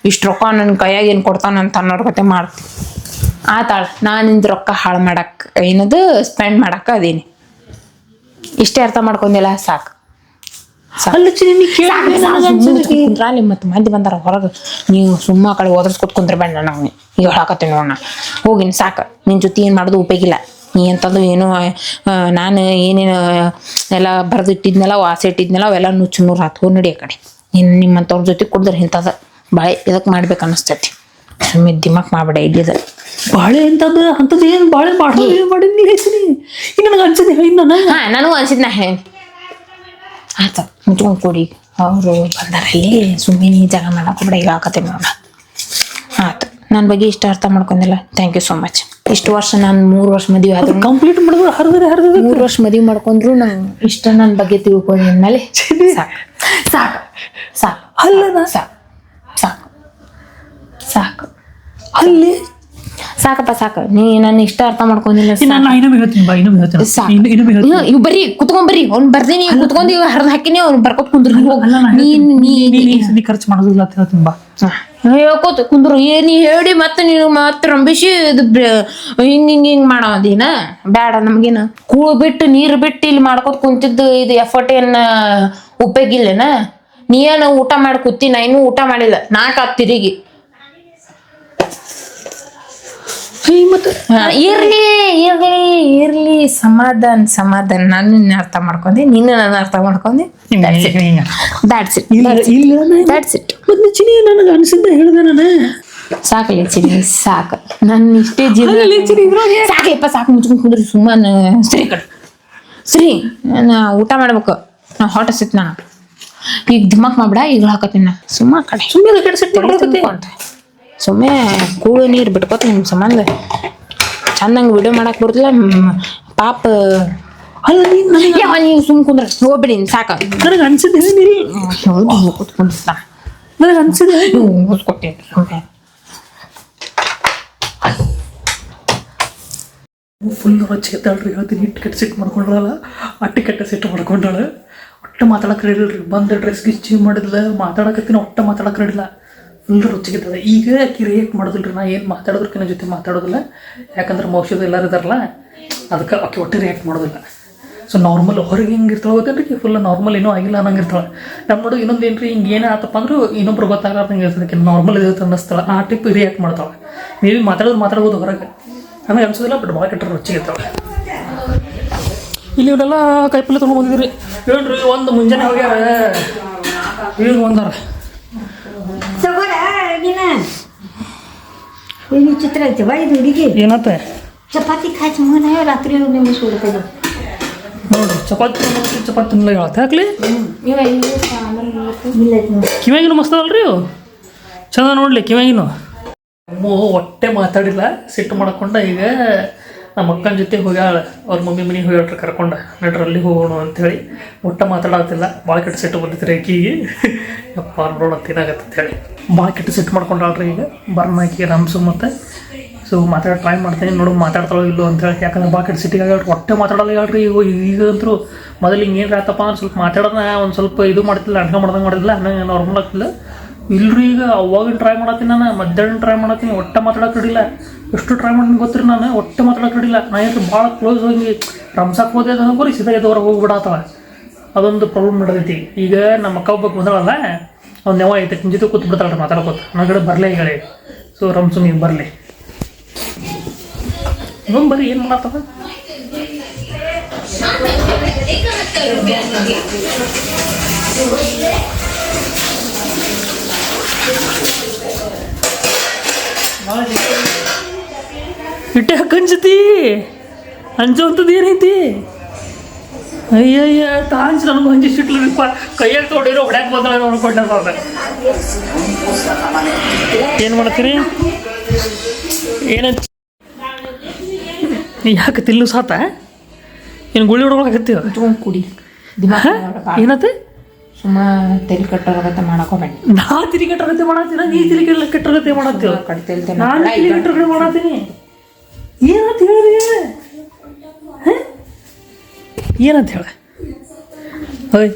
ಇಷ್ಟು ರೊಕ್ಕ ನನ್ ಕೈಯಾಗ ಏನ್ ಕೊಡ್ತಾನ ಅಂತ ಅನ್ನೋರ್ ಕತೆ ಮಾಡ್ತೀನಿ. ಆತಾಳ ನಾನ್ ನಿಂದ ರೊಕ್ಕ ಹಾಳು ಮಾಡಕ್ ಏನದು ಸ್ಪೆಂಡ್ ಮಾಡಕ್ಕ ಅದೀನಿ. ಇಷ್ಟೇ ಅರ್ಥ ಮಾಡ್ಕೊಂಡಿಲ್ಲ ಸಾಕು. ಮತ್ತೆ ಮಂದಿ ಬಂದಾರ ಹೊರಗೆ ನೀವು ಸುಮ್ಮ ಕಡೆ ಓದರ್ಸ್ಕೊತ್ ಕುಂದ್ರ ಬೇಡ ನಂಗೆ ಈಗ ಹೇಳಾಕತ್ತೀನಿ ನೋಡೋಣ ಹೋಗಿನಿ ಸಾಕು. ನಿನ್ ಜೊತೆ ಏನ್ ಮಾಡೋದು ಉಪಯೋಗಿಲ್ಲ. ನೀ ಅಂತಂದು ಏನು ನಾನು ಏನೇನು ಎಲ್ಲ ಬರೆದಿಟ್ಟಿದ್ನೆಲ್ಲ ವಾಸೆ ಇಟ್ಟಿದ್ನೆಲ್ಲ ಅವೆಲ್ಲ ನುಚ್ಚು ನೂರು ಹತ್ತು ನಡಿ ಆ ಕಡೆ. ನಿಮ್ಮಂಥವ್ರ ಜೊತೆ ಕುಡಿದ್ರೆ ಇಂಥದ ಬಾಳೆ ಇದಕ್ಕೆ ಮಾಡ್ಬೇಕು ಅನಿಸ್ತೈತಿ. ಸುಮ್ಮನೆ ದಿಮಾಕ್ ಮಾಡ್ಬೇಡ ಇಲ್ಲಿದ ಬಾಳೆ ಅಂಥದ್ದು ಏನು ಬಾಳೆ ಮಾಡಿದ್ನಿ ಹೇಳ್ತೀನಿ. ಈಗ ನನಗೆ ಅನ್ಸಿದೆ ನಾನು ಹಾ ನನಗೂ ಅನ್ಸಿದ್ ನಾ ಹೇಳಿ ಆತ ಮುಚ್ಕೊಂಡು ಕೊಡಿ ಅವರು ಬಂದಾರಲ್ಲಿ ಸುಮ್ಮನೆ ಜಾಗ ಮಾಡಕ್ಕೆ ಬಿಡ ಈಗ ಹಾಕತ್ತೀನಿ ನೋಡ. ಆಯ್ತು ನನ್ನ ಬಗ್ಗೆ ಇಷ್ಟ ಅರ್ಥ ಮಾಡ್ಕೊಂಡಿಲ್ಲ. Thank you so much. ಇಷ್ಟು ವರ್ಷ ನಾನು 3 ವರ್ಷ ಮದುವೆ ಆದ್ರೂ ಕಂಪ್ಲೀಟ್ ಮಾಡಿದ್ರು ಹರಿದ್ರೆ 3 ವರ್ಷ ಮದುವೆ ಮಾಡ್ಕೊಂಡ್ರು ನಂಗೆ ಇಷ್ಟ ನನ್ನ ಬಗ್ಗೆ ತಿಳ್ಕೊಂಡು ಮೇಲೆ ಸಾಕು ಸಾಕು ಸಾಕು ಅಲ್ಲ ಸಾಕು ಸಾಕು ಸಾಕು ಅಲ್ಲಿ ಸಾಕಪ್ಪ ಸಾಕು. ನೀ ನನ್ನ ಇಷ್ಟ ಅರ್ಥ ಮಾಡ್ಕೊಂಡಿಲ್ಲ. ನಾನು ಇನ್ನೊಮ್ಮೆ ಹೇಳ್ತೀನಿ ಬಾ, ಇನ್ನೊಮ್ಮೆ ಹೇಳ್ತೀನಿ. ಇವ್ ಬರ್ರಿ ಕುತ್ಕೊಂಡ್ ಬರ್ರಿ ಅವ್ನು ಬರ್ತೀನಿ ಕುತ್ಕೊಂಡ್ ಈಗ ಹರಿದ್ ಹಾಕಿನಿ ಅವ್ನು ಬರ್ಕೊತ್ ಕುಂದ್ರು ನೀ ಖರ್ಚು ಮಾಡೋದಿಲ್ಲ ಅಂತ ಹೇಳ್ತೀನಿ ಬಾ. ಹೇಳ್ಕೋತ ಕುಂದ್ರು ನೀ ಹೇಳಿ ಮತ್ತೆ ನೀನು ಮತ್ತೆ ರಂಬಿಸಿ ಇದು ಹಿಂಗ್ ಮಾಡೋದೇನ ಬೇಡ ನಮ್ಗೇನ. ಕೂಳು ಬಿಟ್ಟು ನೀರು ಬಿಟ್ಟು ಇಲ್ಲಿ ಮಾಡ್ಕೊತ ಕುಂತಿದ್ದು ಇದು ಎಫರ್ಟ್ ಏನ ಉಪಯೋಗ ಇಲ್ಲೇನ. ನೀ ಏನು ಊಟ ಮಾಡಿ ಕೂತಿ ನಾ ಇನ್ನೂ ಊಟ ಮಾಡಿಲ್ಲ 4 ಆತ್ ತಿರುಗಿ. ಮತ್ತೆ ಇರ್ಲಿ ಇರ್ಲಿ ಇರ್ಲಿ ಸಮಾಧಾನ ನಾನು ನಿನ್ನ ಅರ್ಥ ಮಾಡ್ಕೊಂಡೆ ನೀನು ನನ್ನ ಅರ್ಥ ಮಾಡ್ಕೊಂಡೆ. That's it. ಮತ್ತೆ ಚಿನಿ ನನಗೆ ಅನ್ಸಿದ್ದ ಹೇಳಿದೆ ನಾನು ಸಾಕಲಿ ಚಿನಿ ಸಾಕು. ನನ್ನ ಇಷ್ಟೇ ಜೀವನ ಸಾಕಲಿಪ್ಪ ಸಾಕು. ಮುಚ್ಕೊಂಡು ಕುಂದ್ರಿ ಸುಮ್ಮನೆ ಸರಿ ನಾ ಊಟ ಮಾಡ್ಬೇಕು. ನಾ ಹೊಟ್ಟೆ ಸಿಟ್ಟು ನಾನು ಈಗ ದಿಮಾಕ್ ಮಾಡ್ಬಿಡ ಈಗ ಹಾಕತ್ತೀನಿ ನಾ ಸುಮ್ಮ ಕಡೆ ಸುಮ್ಮನೆ ಕೂಳು ನೀರು ಬಿಟ್ಕೋತ ನಿಮ್ಮ ಸಂಬಂಧ ಚಂದಂಗೆ ವಿಡಿಯೋ ಮಾಡಕ್ ಬರುದಿಲ್ಲ ಪಾಪ. ಅಲ್ಲ ನೀವು ಸುಮ್ ಕುಂದ್ರ ಹೋಗ್ಬಿಡಿ ಸಾಕ. ನನಗೆ ಅನ್ಸಿದ್ದೆ ಕೂತ್ಕೊಂಡಿರ್ತ ನನಗೆ ಅನ್ಸಿದೆ ಕೊಟ್ಟೆ ಫುಲ್ ರೊಚ್ಚಿಗೆತ್ತಾಳ್ರಿ ಹೇಳ್ತೀನಿ. ಹಿಟ್ಟು ಕೆಟ್ಟ ಸಿಟ್ಟು ಮಾಡ್ಕೊಂಡ್ರಲ್ಲ ಅಟ್ಟಿ ಕೆಟ್ಟ ಸಿಟ್ಟು ಮಾಡ್ಕೊಂಡಾಳ. ಒಟ್ಟು ಮಾತಾಡಕ್ಕೆ ರೆಡಿಲ್ರಿ. ಬಂದು ಡ್ರೆಸ್ ಗಿಸ್ ಚೇಂಜ್ ಮಾಡಿದ್ಲ ಮಾತಾಡಕತ್ತೀನಿ ಒಟ್ಟು ಮಾತಾಡಕ್ಕೆ ರೆಡಿಲ್ಲ. ಫುಲ್ ರುಚಿಗಿರ್ತದೆ. ಈಗ ಆಕಿ ರಿಯಾಕ್ಟ್ ಮಾಡೋದಿಲ್ಲ ರೀ. ನಾ ಏನು ಮಾತಾಡೋದ್ರಕಿನ ಜೊತೆ ಮಾತಾಡೋದಿಲ್ಲ. ಯಾಕಂದ್ರೆ ಮೌಷಧ ಎಲ್ಲರೂ ಇದಾರಲ್ಲ ಅದಕ್ಕೆ ಆಕೆ ಒಟ್ಟು ರಿಯಾಕ್ಟ್ ಮಾಡೋದಿಲ್ಲ. ಸೊ ನಾರ್ಮಲ್ ಹೊರಗೆ ಹಿಂಗೆ ಇರ್ತಾಳೆ ಗೊತ್ತೇನ್ರಿ ಫುಲ್ ನಾರ್ಮಲ್ ಏನೂ ಆಗಿಲ್ಲ ಅನ್ನಂಗಿರ್ತಾಳೆ. ನಮ್ಮ ನೋಡು ಇನ್ನೊಂದು ಏನು ರೀ ಹಿಂಗೆ ಏನೇ ಆತಪ್ಪ ಅಂದರೂ ಇನ್ನೊಬ್ರು ಗೊತ್ತಾಗಲಾರ್ದಂಗೆ ಇರ್ತದೆ. ನಾರ್ಮಲ್ ಇರುತ್ತೆ ಅನ್ನಿಸ್ತಾಳೆ. ಆ ಟೈಪ್ ರಿಯಾಕ್ಟ್ ಮಾಡ್ತಾಳೆ. ಮೇಬಿ ಮಾತಾಡ್ಬೋದು ಹೊರಗೆ ನನಗೆ ಅನ್ಸೋದಿಲ್ಲ. ಬಟ್ ಭಾಳ ಕೆಟ್ಟ ರುಚಿಗಿರ್ತಾಳೆ. ಇಲ್ಲಿ ಇವರೆಲ್ಲ ಕೈಪಲ್ಲೆ ತೊಗೊಂಡು ಬಂದಿದ್ರಿ ಹೇಳ್ರಿ. ಒಂದು ಮುಂಜಾನೆ ಹೋಗ್ಯಾರ ಇವ್ರು ಒಂದಾರ ಚಿತ್ರ ಐತೆ ಇದು ಹುಡುಗಿ ಏನತ್ತ ಚಪಾತಿ ಕಾಯ್ಸಿ ಮಗನ ರಾತ್ರಿ ನಿಮ್ಗೆ ಸುಡ್ತದೆ ನೋಡ್ರಿ. ಚಪಾತಿ ತಿನ್ನಲ್ಲ ಹೇಳತ್ತೆ ಹಾಕ್ಲಿ. ಕಿವ್ಯಾಗಿನೂ ಮಸ್ತ್ ಅದಲ್ರಿ ಇವು ಚಂದ ನೋಡ್ಲಿ ಕಿವ್ಯಾಗಿನೂ. ಹೊಟ್ಟೆ ಮಾತಾಡಿಲ್ಲ ಸಿಟ್ಟು ಮಾಡ್ಕೊಂಡ. ಈಗ ನಮ್ಮ ಅಕ್ಕನ ಜೊತೆ ಹೋಗ್ಯಾಳ ಅವ್ರ ಮಮ್ಮಿ ಮನೆಗೆ ಹೋಗ್ಯಾಳ್ರಿ ಕರ್ಕೊಂಡ ನಡ್ರಲ್ಲಿ ಹೋಗೋಣ ಅಂಥೇಳಿ. ಒಟ್ಟ ಮಾತಾಡತ್ತಿಲ್ಲ. ಭಾಳ ಕೆಟ್ಟ ಸಿಟ್ಟು ಬಂದಿತ್ತು ರೀ ಆಕಿಗೆ. ಯಪ್ಪ ನೋಡೋಣ ತಿನ್ನಾಗತ್ತೆ ಅಂತೇಳಿ ಭಾಳ ಕೆಟ್ಟ ಸಿಟ್ಟು ಮಾಡ್ಕೊಂಡಾಳ್ರಿ. ಈಗ ಬರ್ನ ಆಕಿಗೆ ರಮ್ಸು ಮತ್ತು ಸೊ ಮಾತಾಡೋ ಟ್ರೈ ಮಾಡ್ತೀನಿ ನೋಡು ಮಾತಾಡ್ತಾಳೋ ಇಲ್ಲೋ ಅಂತೇಳಿ. ಯಾಕಂದ್ರೆ ಭಾಳ ಕೆಟ್ಟ ಸಿಟ್ಟಿಗೆ ಹೇಳ್ರಿ. ಹೊಟ್ಟೆ ಮಾತಾಡೋಲ್ಲ ಹೇಳ್ರಿ. ಈಗ ಅಂತೂ ಮೊದಲು ಹಿಂಗೆ ಏನು ಆಯ್ತಪ್ಪ ಅಂದ್ರೆ ಸ್ವಲ್ಪ ಮಾತಾಡೋಣ ಒಂದು ಸ್ವಲ್ಪ ಇದು ಮಾಡ್ತಿಲ್ಲ ಅಣ್ಣ ಮಾಡ್ದಂಗೆ ಮಾಡಿಲ್ಲ ಹಂಗೆ ನಾರ್ಮಲ್ ಆಗ್ತಿಲ್ಲ. ಇಲ್ಲರಿ ಈಗ ಅವಾಗಿನ ಟ್ರೈ ಮಾಡತ್ತೀನಿ ನಾನು. ಮಧ್ಯಾಹ್ನ ಟ್ರೈ ಮಾಡತ್ತೀನಿ ಒಟ್ಟೆ ಮಾತಾಡೋಕೆ ರೆಡಿಲ್ಲ. ಎಷ್ಟು ಟ್ರೈ ಮಾಡ್ತೀನಿ ಗೊತ್ತಿರಿ ನಾನು ಒಟ್ಟೆ ಮಾತಾಡೋಕೆ ರೆಡಿಲ್ಲ. ನಾ ಏನು ಭಾಳ ಕ್ಲೋಸ್ ಹೋಗಿ ರಮ್ಸಕ್ಕೆ ಹೋದೆ ಅಂದ್ರೆ ಸೀದಾ ಎದವರೆಗೆ ಹೋಗಿಬಿಡತ್ತವ. ಅದೊಂದು ಪ್ರಾಬ್ಲಮ್ ನಡೆದೈತಿ. ಈಗ ನಮ್ಮ ಅಕ್ಕ ಒಬ್ಬಕ್ಕೆ ಬಂದಳಲ್ಲ ಅವ್ನು ನೆವ ಐತೆ ನಿನ್ನ ಜೊತೆ ಕೂತ್ ಬಿಡ್ತಾಳ್ರಿ ಮಾತಾಡ್ಕೋತ. ನನ್ನ ಕಡೆ ಬರಲೇ ಈಗ ಹೇಳಿ. ಸೊ ರಮ್ಸು ನೀವು ಬರಲಿ ಇನ್ನೊಂದು ಬರೀ ಏನು ಮಾಡತ್ತವ. ಇಟ್ಟೆ ಹಕ್ಕಂಜತಿ ಅಂಜುವಂಥದ್ದು ಏನೈತಿ. ಅಯ್ಯಯ್ಯ ತಾಂಜ್ ನನಗೂ ಹಂಚಿಸಿಟ್ಲರಿಪ್ಪ. ಕೈಯಾಗ ತೊಗೊಂಡಿರೋ ಹೊಡ್ಯಾಕೆ ಬಂದಳ ನೋಡ್ಕೊಂಡ. ಏನು ಮಾಡ್ತೀರಿ ಏನಂತ ಯಾಕೆ ತಿಲ್ಲು ಸಾತ ಏನು ಗುಳಿ ಹೊಡ್ಕೊಳಕತ್ತೀವ ಕುಡಿ ಏನತ್ತೆ ಸುಮ್ಮ ತೆಲಿ ಕಟ್ಟೋರಗತ್ತೆ ಮಾಡಕೋಬೇಡಿ. ನಾ ತಿರಿ ಕಟ್ಟರಗತ್ತೆ ಮಾಡತ್ತೀನ ನೀ ತಿರಿ ಕೆಟ್ಟರಗತ್ತೆ ಮಾಡತ್ತೀವ. ನಾನು ತಿರಿ ಕಟ್ಟರಗತ್ತೆ ಮಾಡತ್ತೀನಿ. ಏನಂತ ಹೇಳ್ರಿ ಏನಂತ ಹೇಳ. ಹೋಯ್